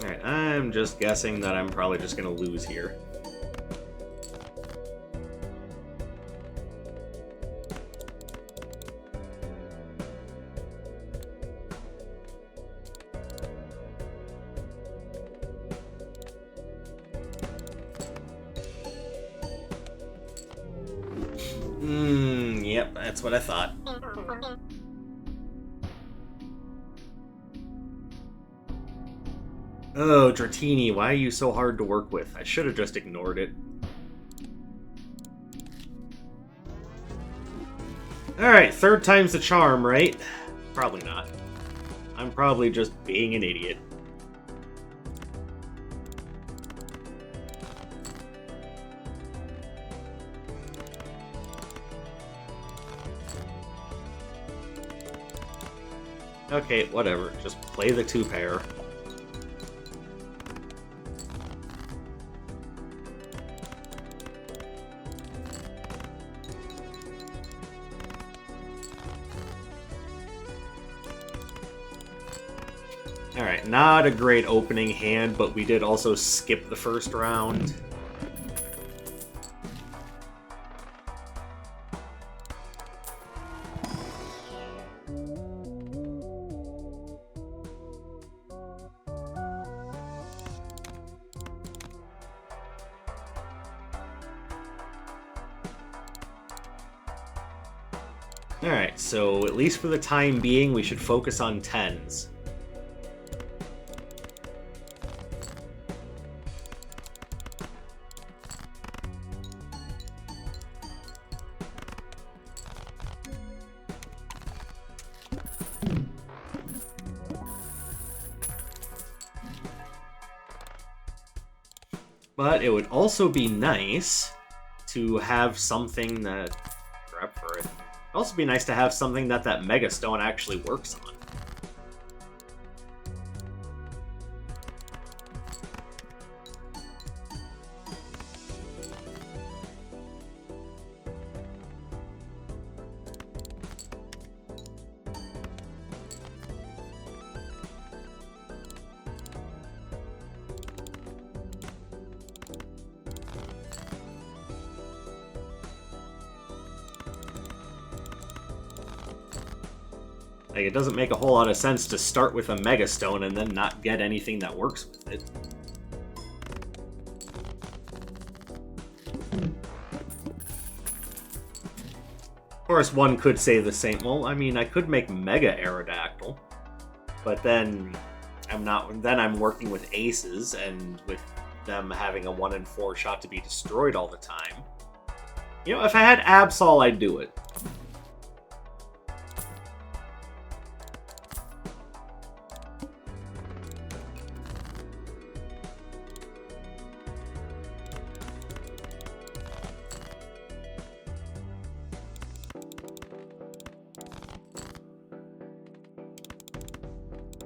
Alright, I'm just guessing that I'm probably just gonna lose here. Yep, that's what I thought. Oh, Dratini, why are you so hard to work with? I should have just ignored it. Alright, third time's the charm, right? Probably not. I'm probably just being an idiot. Okay, whatever. Just play the two pair. Alright, not a great opening hand, but we did also skip the first round. Alright, so at least for the time being, we should focus on tens. But it would also be nice to have something that... Crap for it. It'd also be nice to have something that Mega Stone actually works on. Like, it doesn't make a whole lot of sense to start with a Mega Stone and then not get anything that works with it. course, one could say the same. Well, I mean, I could make Mega Aerodactyl, but then I'm not. Then I'm working with aces, and with them having a 1 in 4 shot to be destroyed all the time. You know, if I had Absol, I'd do it.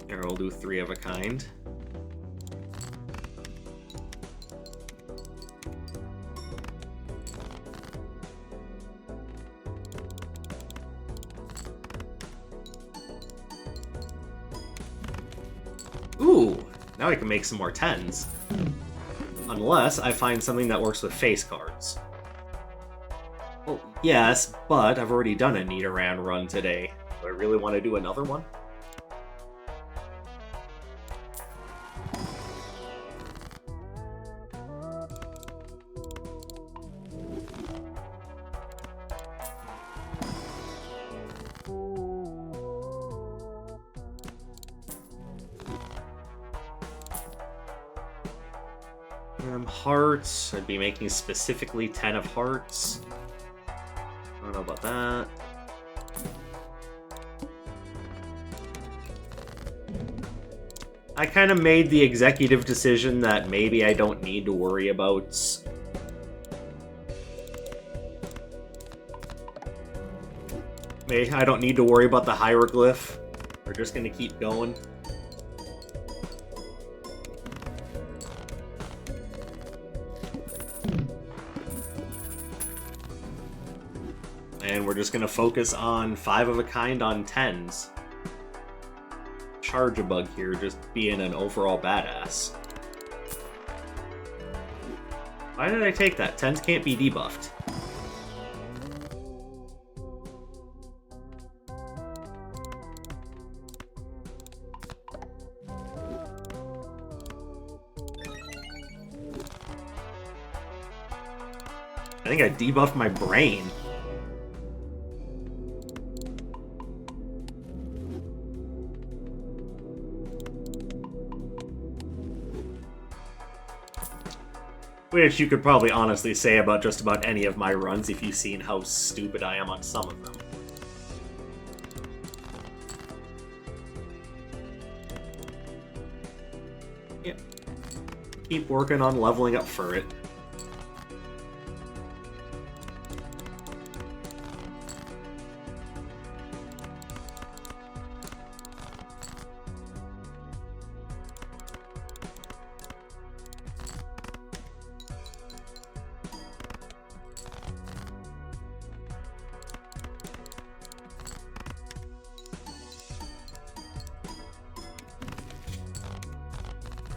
Here, we'll do 3 of a kind. Ooh, now I can make some more 10s. Unless I find something that works with face cards. Well, yes, but I've already done a Nidoran run today. Do I really want to do another one? Hearts. I'd be making specifically 10 of hearts. I don't know about that. I kind of made the executive decision that maybe I don't need to worry about... I don't need to worry about the hieroglyph. We're just going to keep going. And we're just going to focus on 5 of a kind on 10s. Charge a bug here, just being an overall badass. Why did I take that? 10s can't be debuffed. I think I debuffed my brain. Which you could probably honestly say about just about any of my runs if you've seen how stupid I am on some of them. Yep. Keep working on leveling up for it.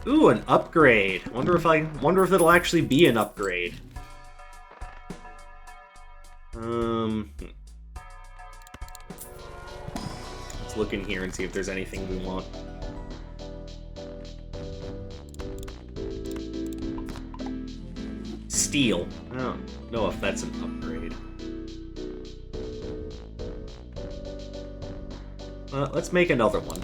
Ooh, an upgrade. Wonder if it'll actually be an upgrade. Let's look in here and see if there's anything we want. Steel. I don't know if that's an upgrade. Let's make another one.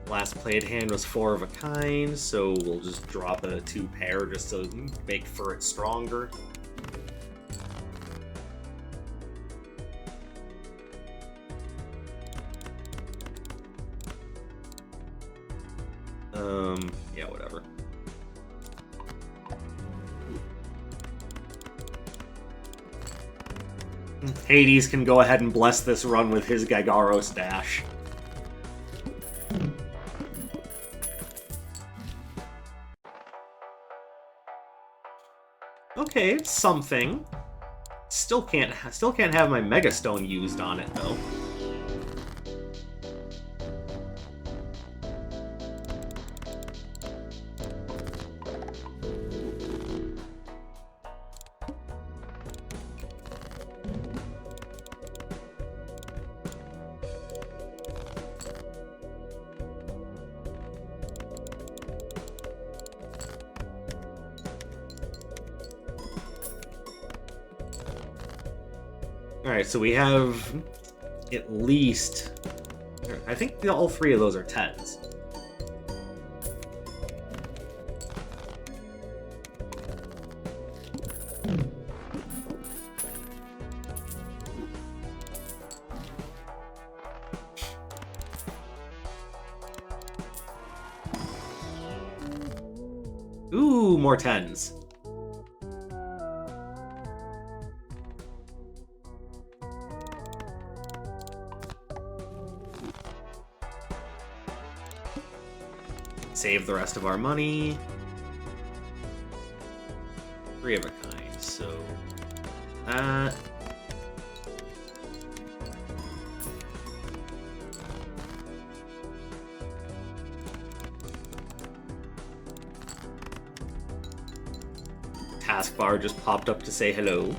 Last played hand was 4 of a kind, so we'll just drop a 2 pair just to make for it stronger. Yeah, whatever. Hades can go ahead and bless this run with his Gygaros dash. Okay, it's something. Still can't have my Mega Stone used on it though. Alright, so we have at least... I think all three of those are 10s. Ooh, more 10s. Save the rest of our money. 3 of a kind, so that. Taskbar just popped up to say hello.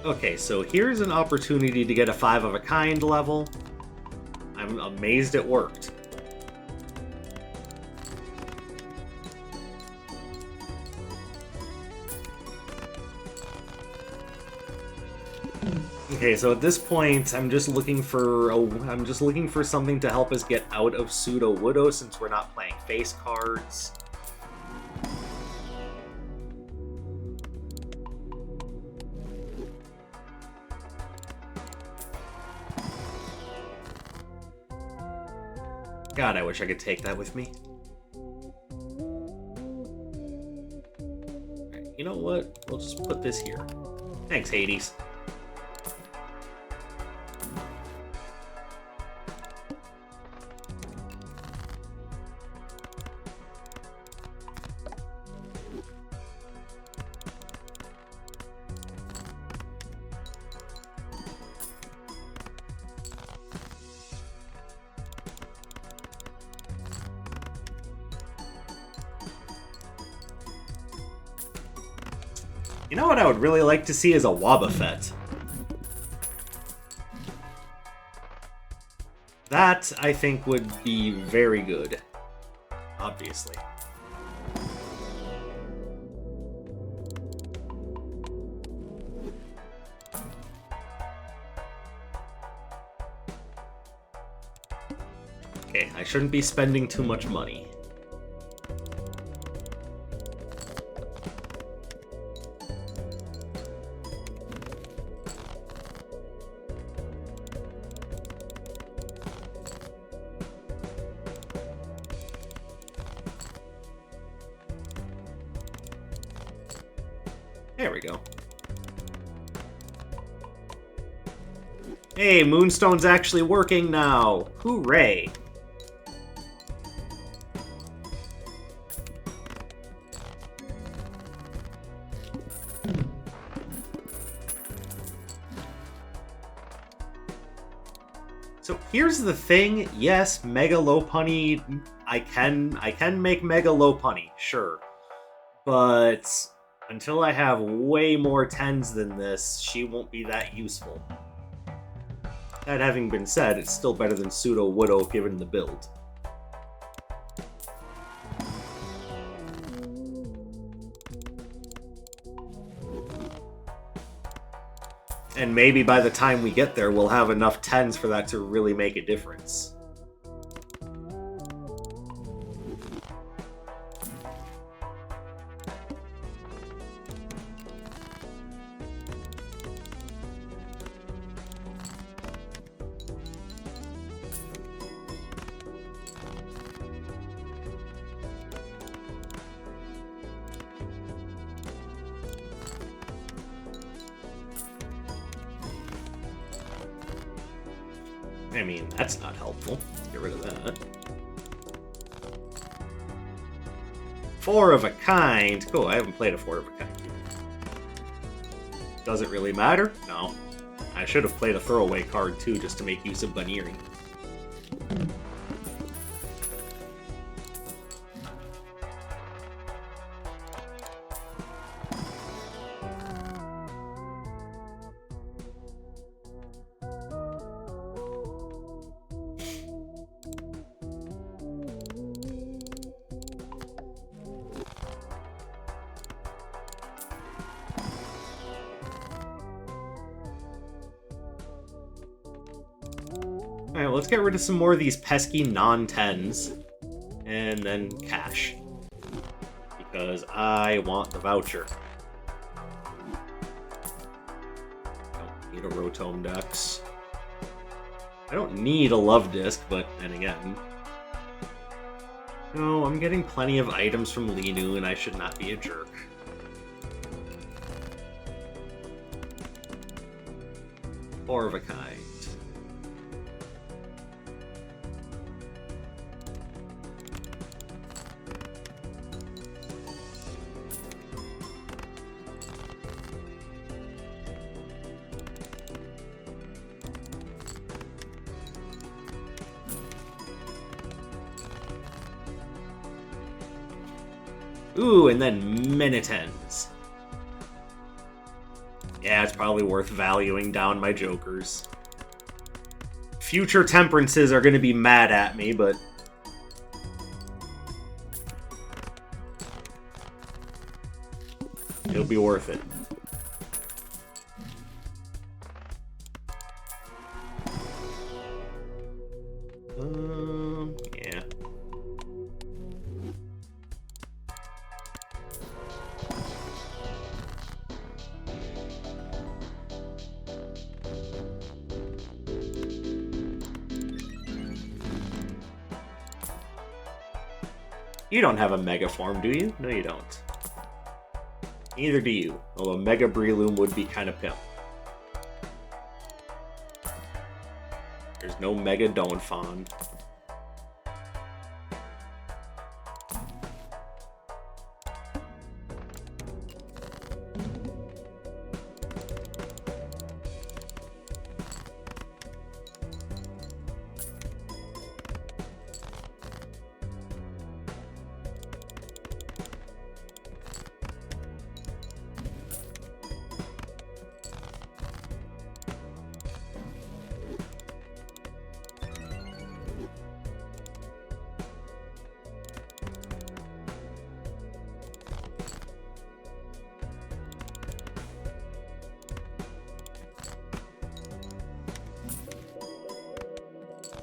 Okay, so here's an opportunity to get a 5 of a kind level. I'm amazed it worked. Okay, so at this point, I'm just looking for something to help us get out of Pseudo Widow since we're not playing face cards. God, I wish I could take that with me. Right, you know what? We'll just put this here. Thanks, Hades. You know what I would really like to see is a Wobbuffet. That, I think, would be very good. Obviously. Okay, I shouldn't be spending too much money. There we go. Hey, Moonstone's actually working now! Hooray! So here's the thing, yes, Mega Lopunny, I can make Mega Lopunny, sure. But until I have way more 10s than this, she won't be that useful. That having been said, it's still better than Pseudo Widow given the build. And maybe by the time we get there, we'll have enough 10s for that to really make a difference. I mean, that's not helpful. Get rid of that. 4 of a kind. Cool, I haven't played a 4 of a kind yet. Does it really matter? No. I should have played a throwaway card too, just to make use of Baniri. Alright, well, let's get rid of some more of these pesky non-10s. And then cash. Because I want the voucher. Don't need a Rotome Dex. I don't need a Love Disc, but then again... No, I'm getting plenty of items from Linu, and I should not be a jerk. Four of a kind. Ooh, and then Minitens. Yeah, it's probably worth valuing down my jokers. Future Temperances are going to be mad at me, but... it'll be worth it. Yeah. You don't have a Mega form, do you? No, you don't. Neither do you, although Mega Breloom would be kind of pimp. There's no Mega Donphan.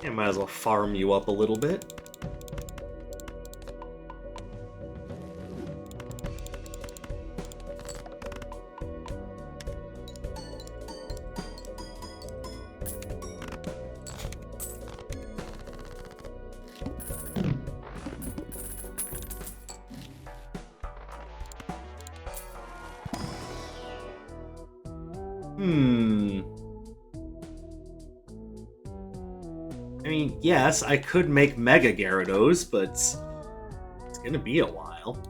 I might as well farm you up a little bit. I mean, yes, I could make Mega Gyarados, but it's gonna be a while.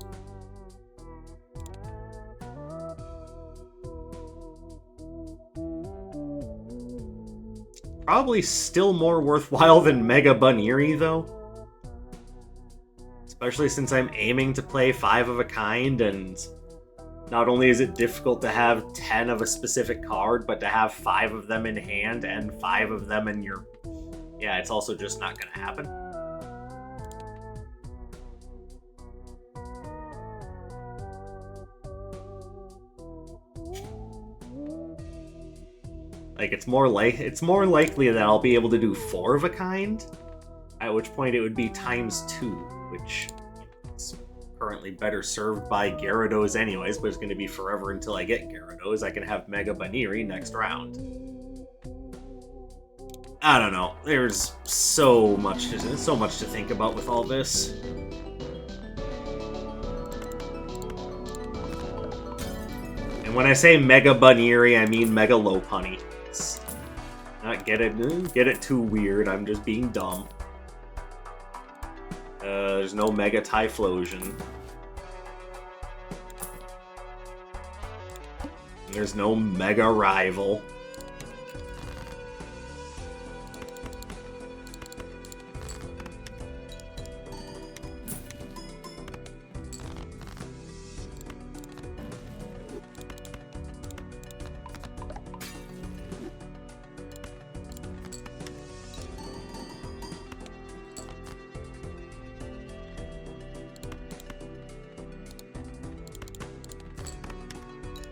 Probably still more worthwhile than Mega Buniri, though. Especially since I'm aiming to play 5 of a kind, and not only is it difficult to have 10 of a specific card, but to have 5 of them in hand and 5 of them in your... yeah, it's also just not gonna happen. Like, it's more likely that I'll be able to do 4 of a kind, at which point it would be ×2, which is currently better served by Gyarados anyways, but it's going to be forever until I get Gyarados. I can have Mega Buniri next round. I don't know. There's so much to think about with all this. And when I say Mega Buniri, I mean Mega Lopunny. Not get it too weird. I'm just being dumb. There's no Mega Typhlosion. There's no Mega Rival.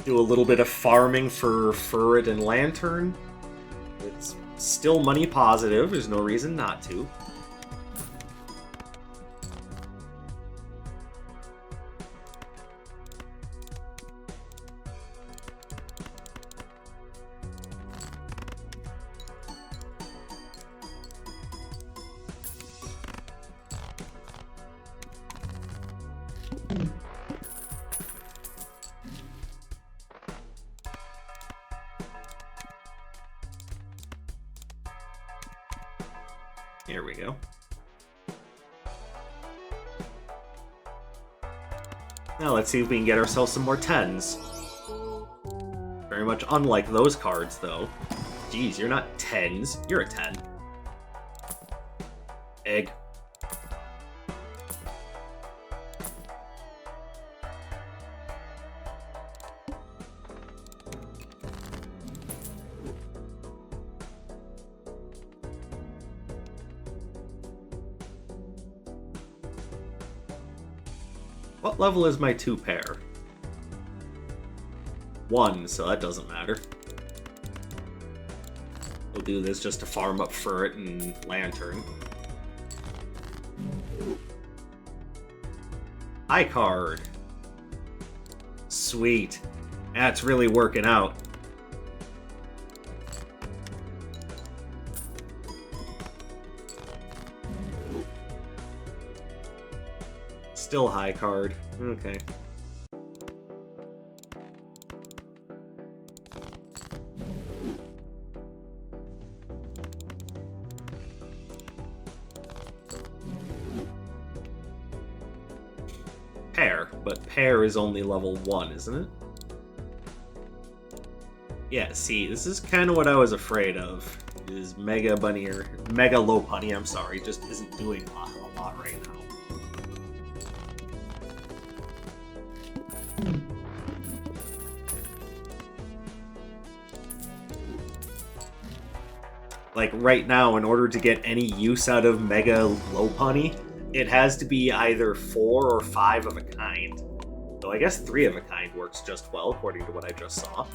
Do a little bit of farming for Furret and Lantern. It's still money positive. There's no reason not to. Here we go. Now let's see if we can get ourselves some more 10s. Very much unlike those cards, though. Jeez, you're not 10s. You're a 10. Egg. What level is my 2 pair? 1, so that doesn't matter. We'll do this just to farm up Ferret and Lantern. High card. Sweet. That's really working out. Still high card. Okay. Pair, but pair is only level 1, isn't it? Yeah, see, this is kind of what I was afraid of. Is Mega Bunny, or Mega Lopunny, I'm sorry, just isn't doing a lot right now. Like, right now, in order to get any use out of Mega Lopunny, it has to be either 4 or 5 of a kind. So I guess 3 of a kind works just well, according to what I just saw.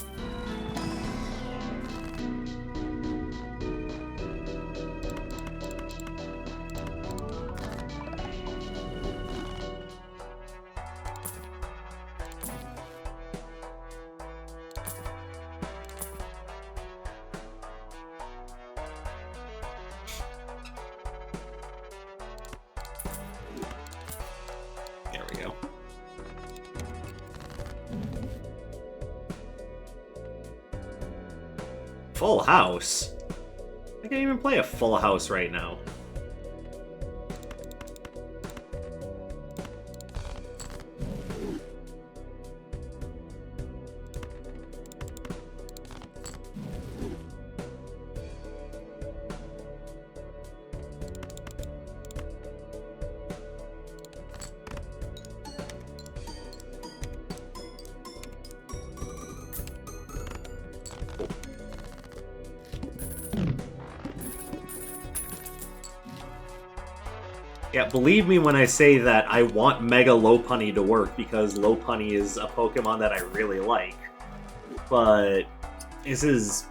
Full house? I can't even play a full house right now. Yeah, believe me when I say that I want Mega Lopunny to work, because Lopunny is a Pokemon that I really like. But this is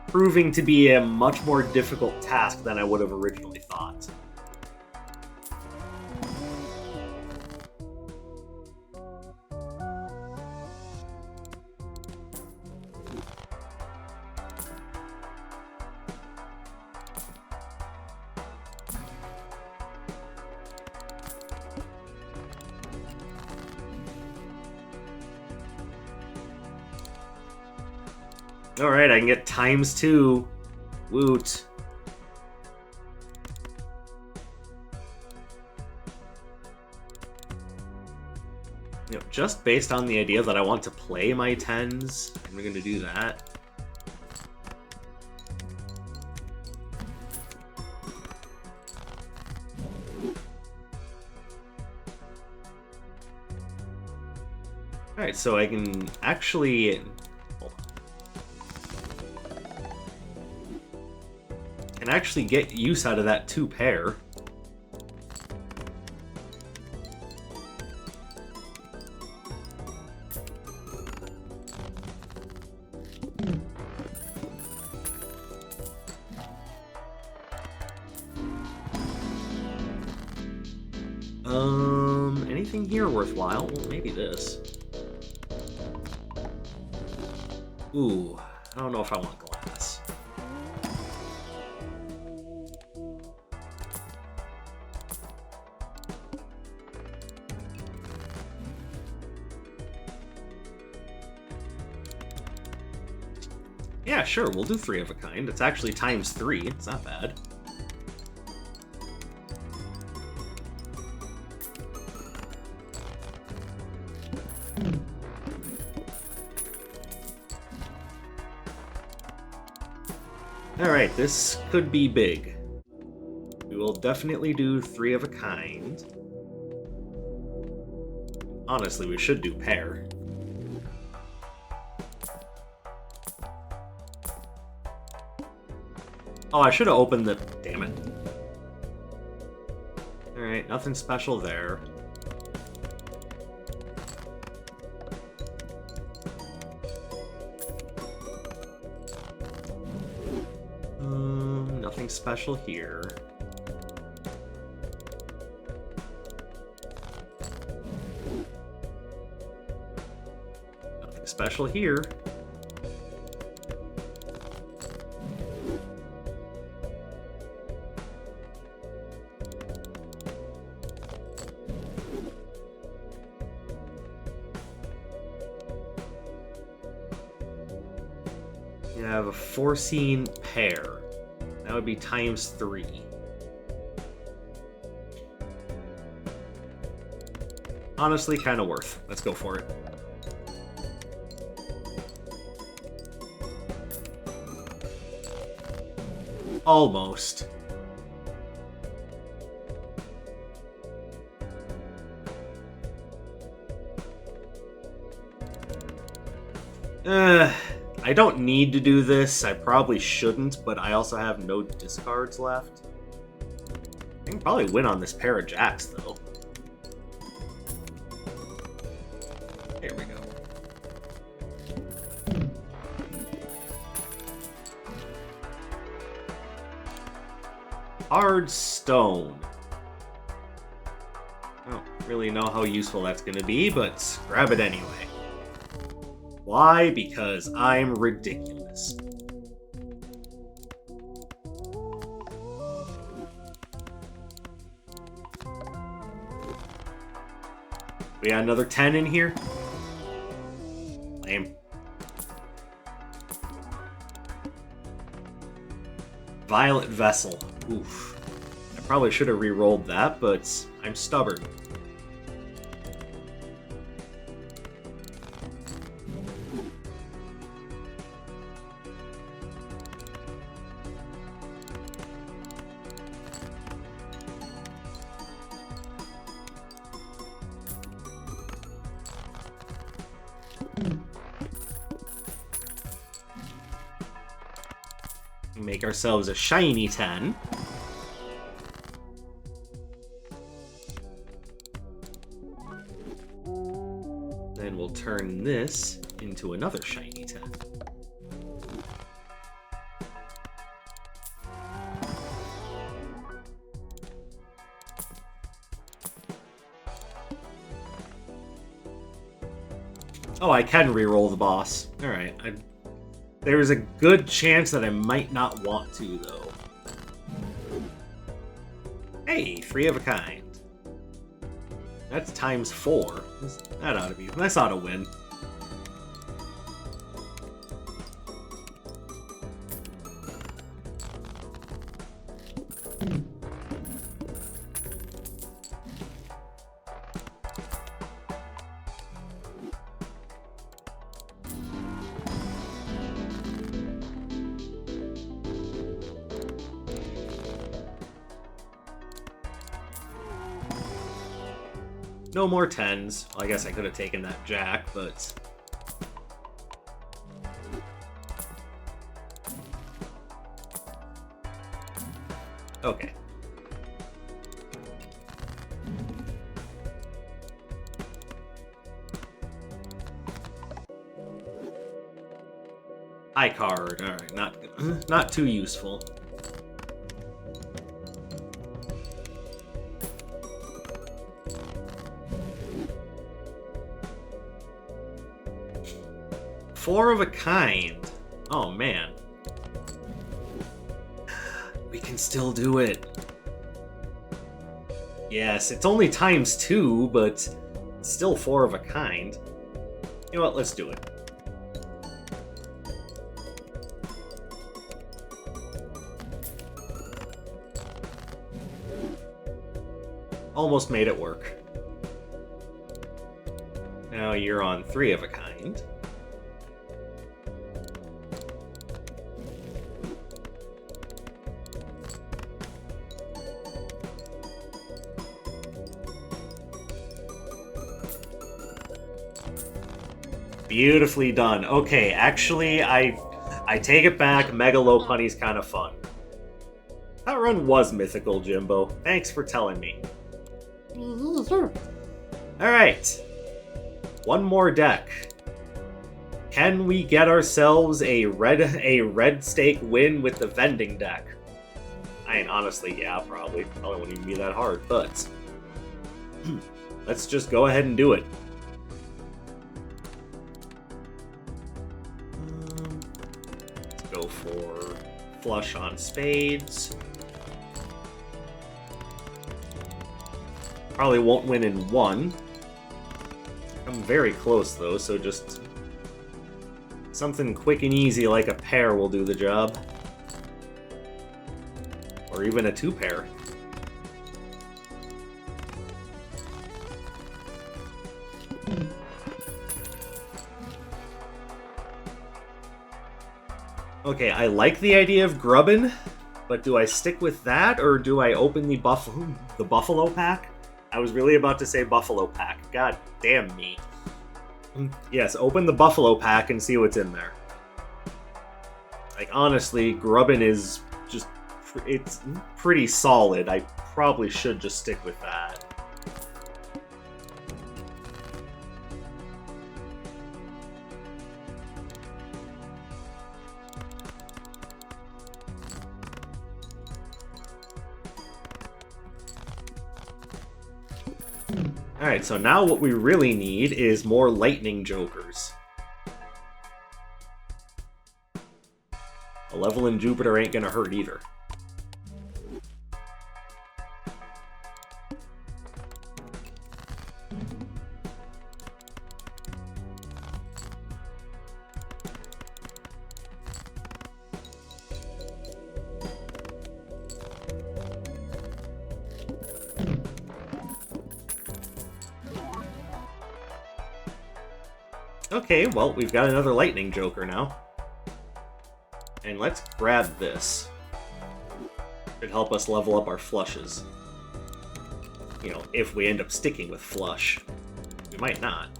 proving to be a much more difficult task than I would have originally thought. Alright, I can get ×2. Woot. You know, just based on the idea that I want to play my 10s, I'm gonna do that. Alright, so I can actually... actually get use out of that 2 pair. Anything here worthwhile? Well, maybe this. Ooh, I don't know if I want glass. Yeah, sure, we'll do 3 of a kind. It's actually times 3. It's not bad. Alright, this could be big. We will definitely do 3 of a kind. Honestly, we should do pair. Oh, I should have opened the... Damn it. Alright, nothing special there. Nothing special here. Nothing special here. You have a 4-scene pair. That would be times 3. Honestly, kind of worth. Let's go for it. Almost. I don't need to do this. I probably shouldn't, but I also have no discards left. I can probably win on this pair of jacks, though. Here we go. Hard stone. I don't really know how useful that's going to be, but grab it anyway. Why? Because I'm ridiculous. We got another 10 in here? Lame. Violet Vessel. Oof. I probably should have re-rolled that, but I'm stubborn. Make ourselves a shiny 10. Then we'll turn this into another shiny 10. Oh, I can re-roll the boss. Alright, there's a good chance that I might not want to, though. Hey, 3 of a kind. That's times 4. That ought to be... That's ought to win. No more 10s. Well, I guess I could have taken that jack, but... Okay. High card. Alright, not too useful. 4 of a kind. Oh, man. We can still do it. Yes, it's only ×2, but it's still 4 of a kind. You know what? Let's do it. Almost made it work. Now you're on 3 of a kind. Beautifully done. Okay, actually, I take it back. Mega Lopunny's kind of fun. That run was mythical, Jimbo. Thanks for telling me. Alright. One more deck. Can we get ourselves a red stake win with the vending deck? I mean, honestly, yeah, probably. Probably wouldn't even be that hard, but let's just go ahead and do it. Let's go for flush on spades. Probably won't win in 1. I'm very close, though, so just something quick and easy like a pair will do the job. Or even a 2-pair. Okay, I like the idea of grubbin', but do I stick with that, or do I open the buffalo pack? I was really about to say buffalo pack. God damn me. Yes, open the buffalo pack and see what's in there. Like, honestly, grubbin' is just... it's pretty solid. I probably should just stick with that. Alright, so now what we really need is more lightning jokers. A level in Jupiter ain't gonna hurt either. Okay, well, we've got another lightning joker now. And let's grab this. Should help us level up our flushes. You know, if we end up sticking with flush. We might not.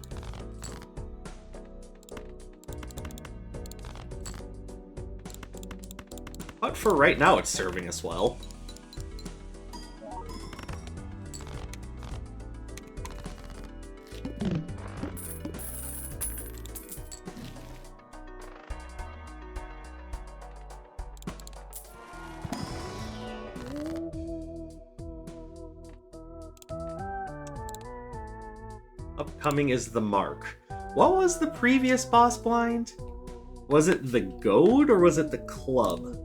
But for right now, it's serving us well. Upcoming is the Mark. What was the previous boss blind? Was it the Goad or was it the Club?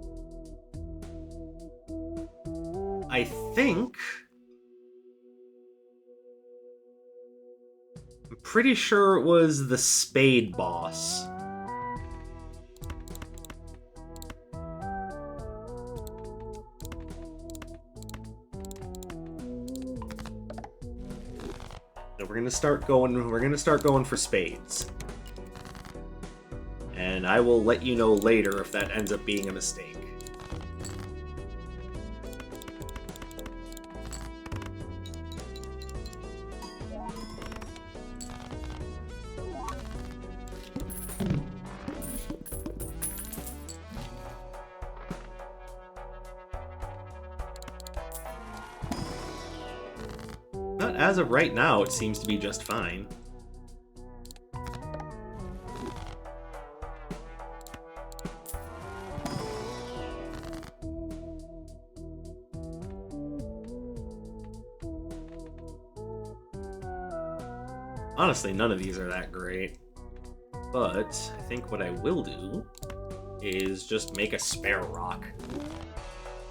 I think... I'm pretty sure it was the Spade boss. We're gonna start going for spades. And I will let you know later if that ends up being a mistake. But as of right now, it seems to be just fine. Honestly, none of these are that great. But I think what I will do is just make a spare rock.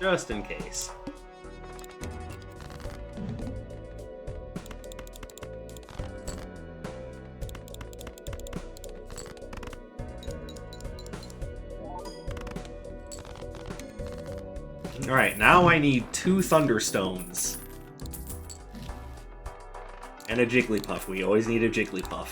Just in case. Alright, now I need 2 Thunderstones. And a Jigglypuff. We always need a Jigglypuff.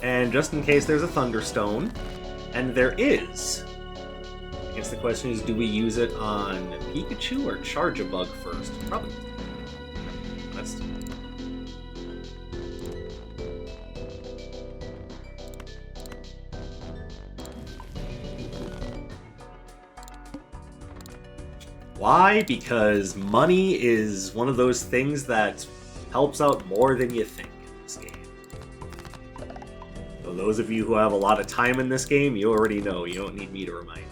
And just in case there's a Thunderstone, and there is, I guess the question is, do we use it on Pikachu or Charge-a-Bug first? Probably. Let's... Why? Because money is one of those things that helps out more than you think in this game. So those of you who have a lot of time in this game, you already know. You don't need me to remind you.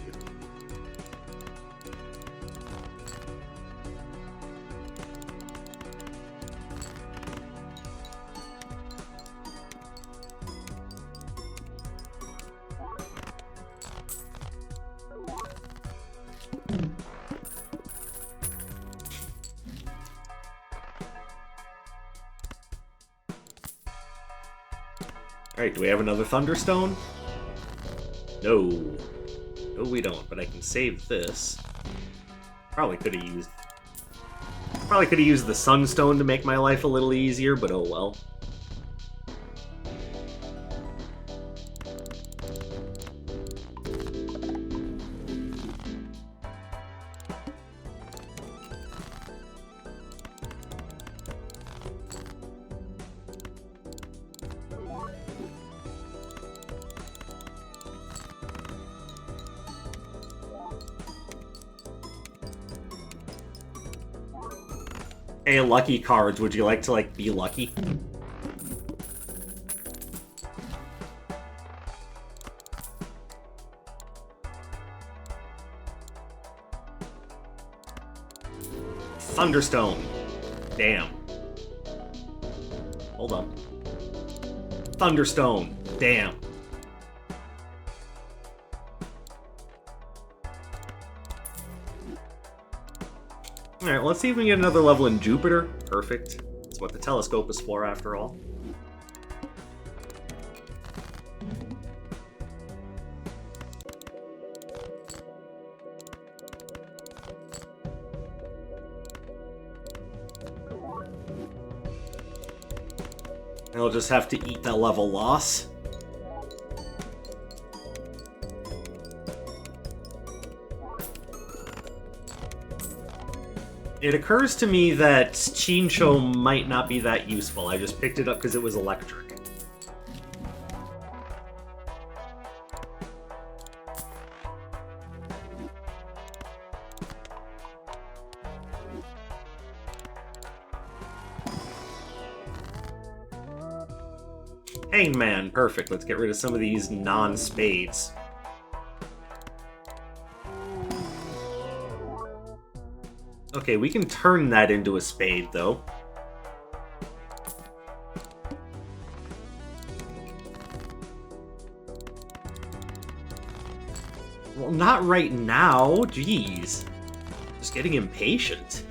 Alright, do we have another Thunderstone? No. No, we don't, but I can save this. Probably could have used the Sunstone to make my life a little easier, but oh well. Hey, lucky cards, would you like to, be lucky? Thunderstone. Damn. Hold on. Thunderstone. Damn. Alright, let's see if we can get another level in Jupiter. Perfect. That's what the telescope is for, after all. I'll just have to eat that level loss. It occurs to me that Chincho might not be that useful. I just picked it up because it was electric. Hangman, perfect. Let's get rid of some of these non-spades. Okay, we can turn that into a spade, though. Well, not right now. Jeez. Just getting impatient.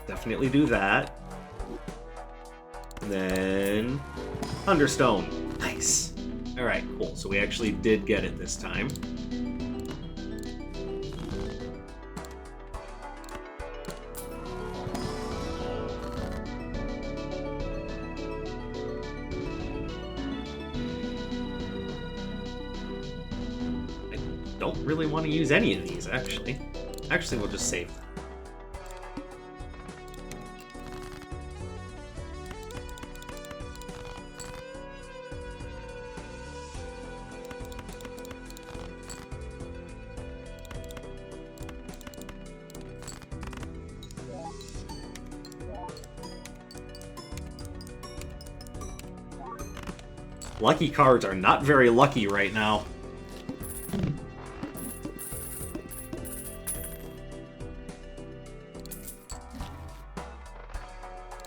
Definitely do that. And then Thunderstone. Nice. Alright, cool. So we actually did get it this time. I don't really want to use any of these, actually. Actually, we'll just save them. Lucky cards are not very lucky right now.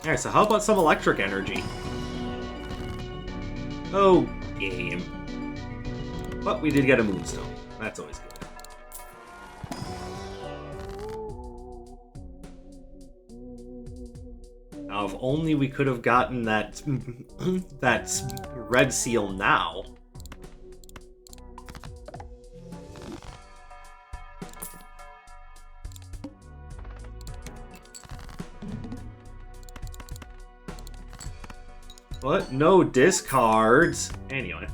Alright, so how about some electric energy? Oh, game. But we did get a Moonstone. That's always good. Now, if only we could have gotten that that red seal now. What? No discards. Anyway.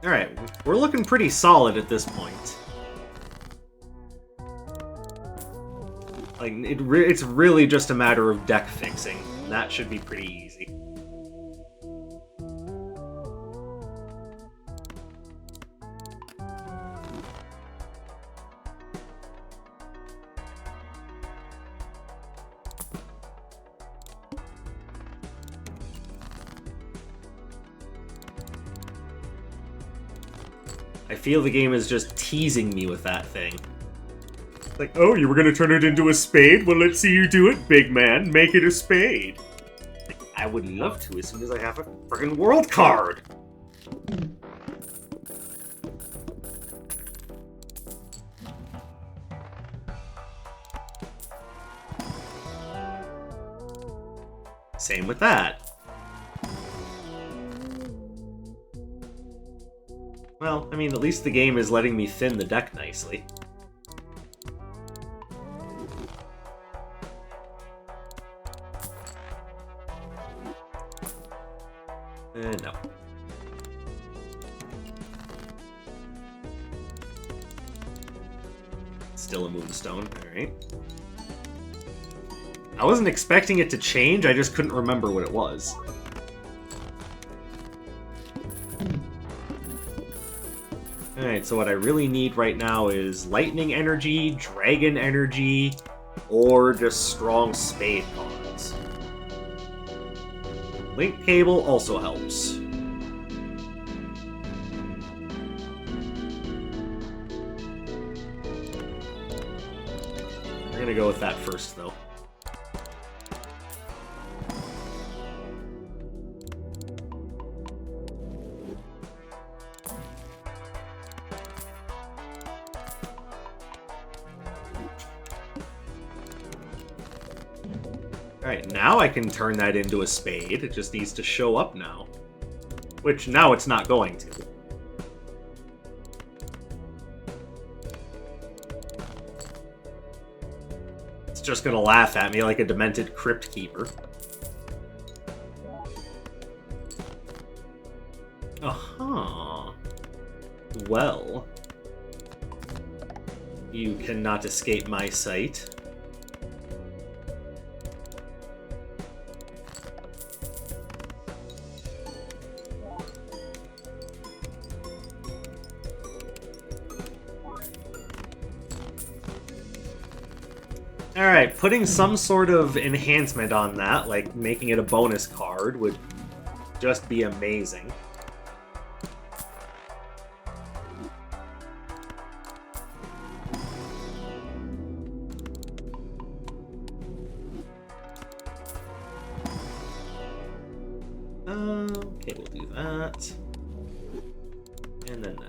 Alright, we're looking pretty solid at this point. Like, it's really just a matter of deck fixing. That should be pretty easy. I feel the game is just teasing me with that thing. Like, oh, you were gonna turn it into a spade? Well, let's see you do it, big man. Make it a spade. Like, I would love to as soon as I have a friggin' world card. Same with that. Well, I mean, at least the game is letting me thin the deck nicely. No. Still a Moonstone, alright. I wasn't expecting it to change, I just couldn't remember what it was. Alright, so what I really need right now is Lightning Energy, Dragon Energy, or just strong Spade cards. Link Cable also helps. We're gonna go with that first, though. Alright, now I can turn that into a spade. It just needs to show up now. Which, now it's not going to. It's just gonna laugh at me like a demented Crypt Keeper. Uh-huh. Well. You cannot escape my sight. Alright, putting some sort of enhancement on that, like making it a bonus card, would just be amazing. Okay, we'll do that. And then that.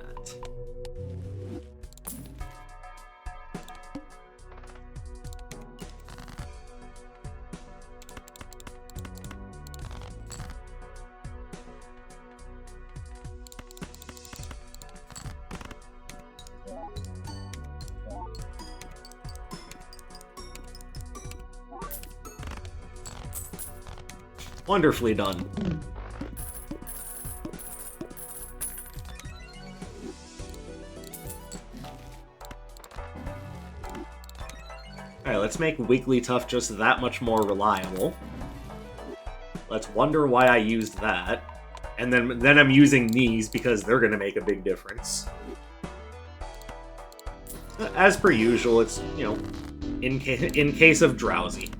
Wonderfully done. let's make Wigglytuff just that much more reliable. Let's wonder why I used that. And then I'm using these because they're going to make a big difference. As per usual, it's, you know, in case of Drowsy.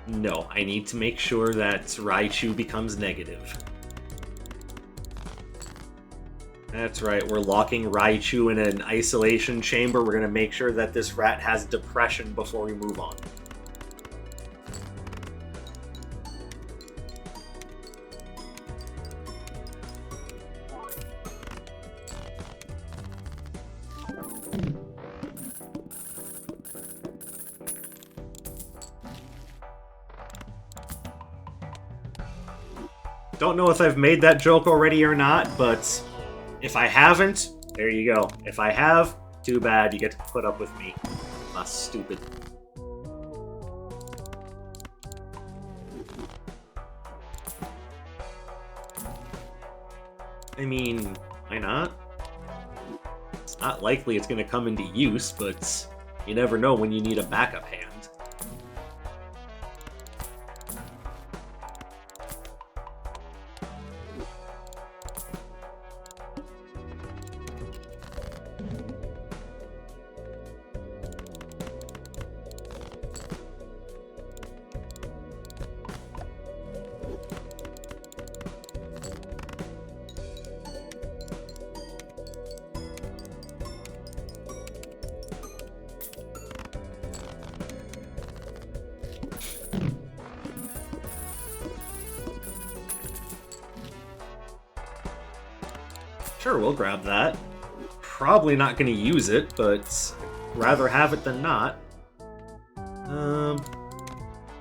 No, I need to make sure that Raichu becomes negative. That's right, we're locking Raichu in an isolation chamber. We're going to make sure that this rat has depression before we move on. Don't know if I've made that joke already or not, but if I haven't, there you go. If I have, too bad, you get to put up with me. That's stupid. I mean, why not? It's not likely it's going to come into use, but you never know when you need a backup hand. Sure, we'll grab that. Probably not going to use it, but rather have it than not.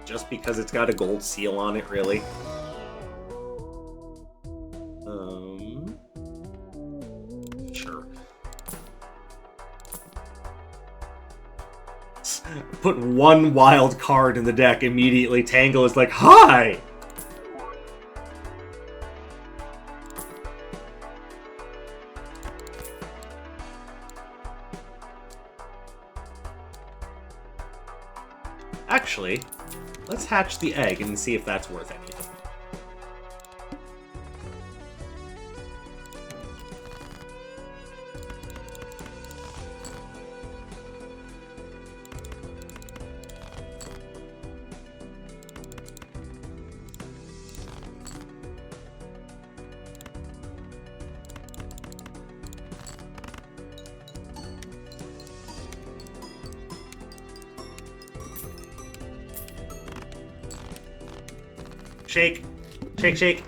Just because it's got a gold seal on it, really. Sure. Put one wild card in the deck, immediately Tangle is like, hi! Actually, let's hatch the egg and see if that's worth anything. Shake. Shake, shake.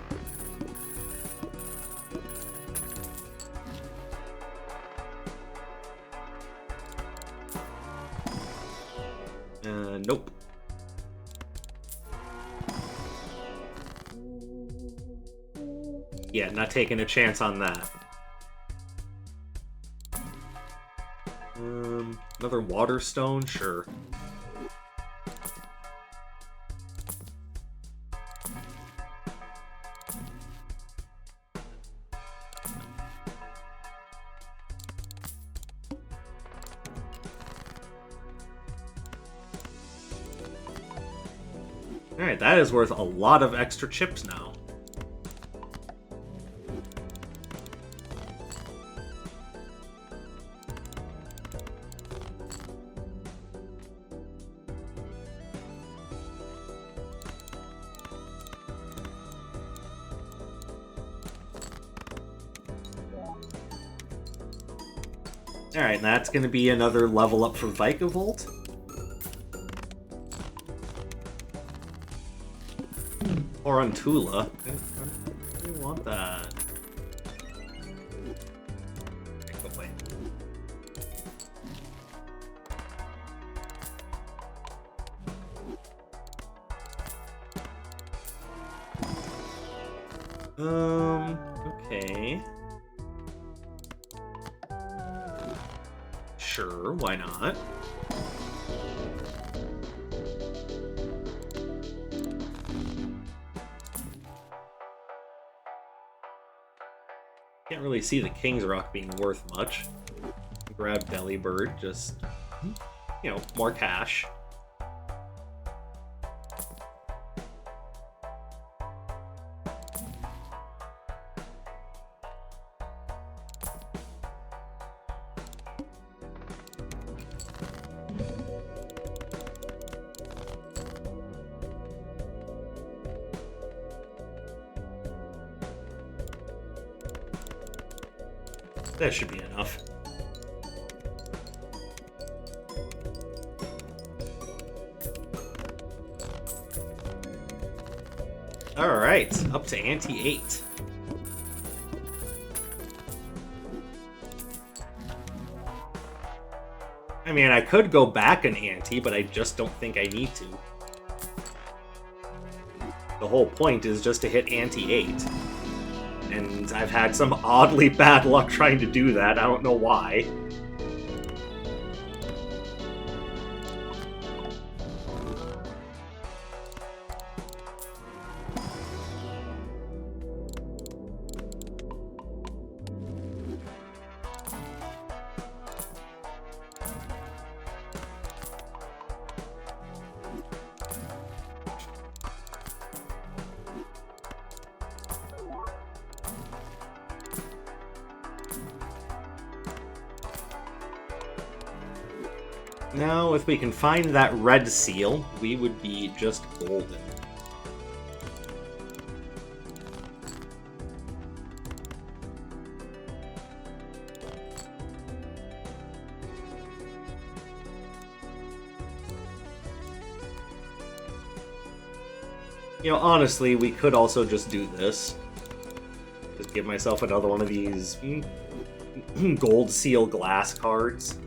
Nope. Yeah, not taking a chance on that. Another water stone? Sure. Alright, that is worth a lot of extra chips now. Alright, and that's going to be another level up for Vikavolt. Or on Tula. I don't want that. Go away. Okay. Sure, why not? Can't really see the King's Rock being worth much. Grab Delibird, just, you know, more cash. That should be enough. Alright, up to ante 8. I mean, I could go back an ante, but I just don't think I need to. The whole point is just to hit ante 8. And I've had some oddly bad luck trying to do that, I don't know why. Now, if we can find that red seal, we would be just golden. You know, honestly, we could also just do this. Just give myself another one of these gold seal glass cards.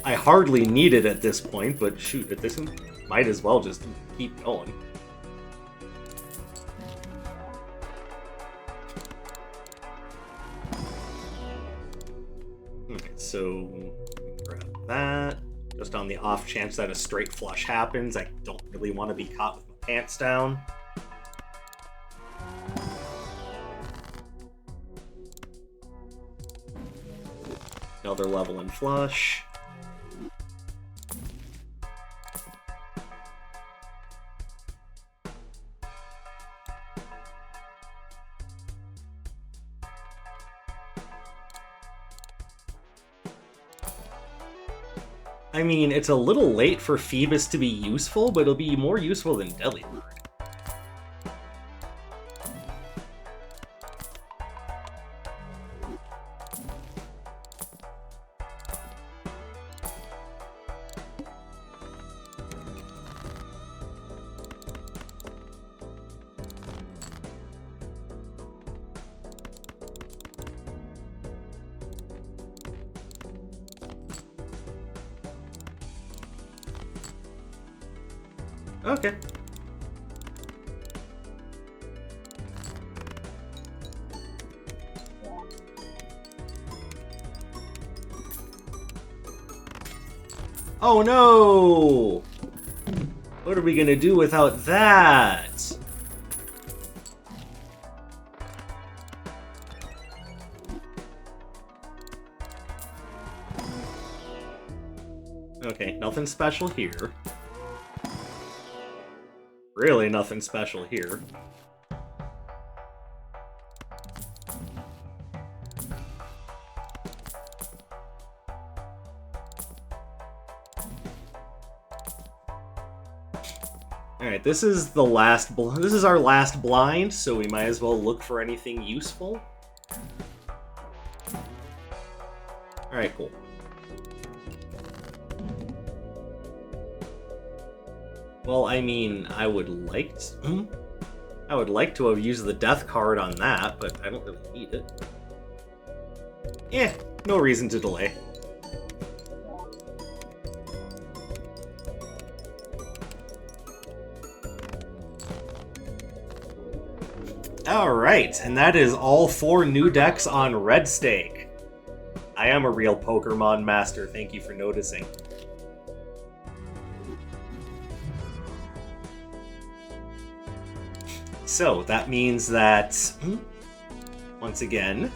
I hardly need it at this point, but shoot, at this one, might as well just keep going. Okay, so grab that. Just on the off chance that a straight flush happens, I don't really want to be caught with my pants down. Another level and flush. I mean, it's a little late for Phoebus to be useful, but it'll be more useful than Delibird. Okay. Oh no! What are we gonna do without that? Okay, nothing special here. Really nothing special here. Alright, this is the last this is our last blind, so we might as well look for anything useful. Alright, cool. Well, I mean, I would like to have used the death card on that, but I don't really need it. Yeah, no reason to delay. Alright, and that is all 4 new decks on Red Stake. I am a real Pokermon master, thank you for noticing. So, that means that, once again,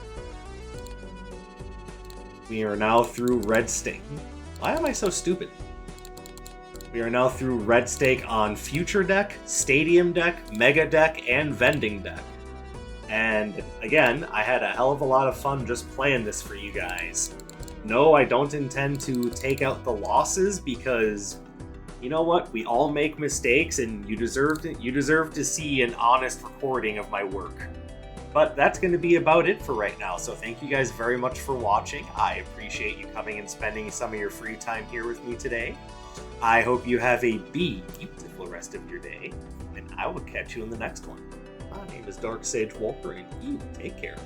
we are now through Red Stake. Why am I so stupid? We are now through Red Stake on Future Deck, Stadium Deck, Mega Deck, and Vending Deck. And again, I had a hell of a lot of fun just playing this for you guys. No, I don't intend to take out the losses because, you know what? We all make mistakes, and you deserve to see an honest recording of my work. But that's going to be about it for right now, so thank you guys very much for watching. I appreciate you coming and spending some of your free time here with me today. I hope you have a beautiful rest of your day, and I will catch you in the next one. My name is Dark Sage Walker, and you take care.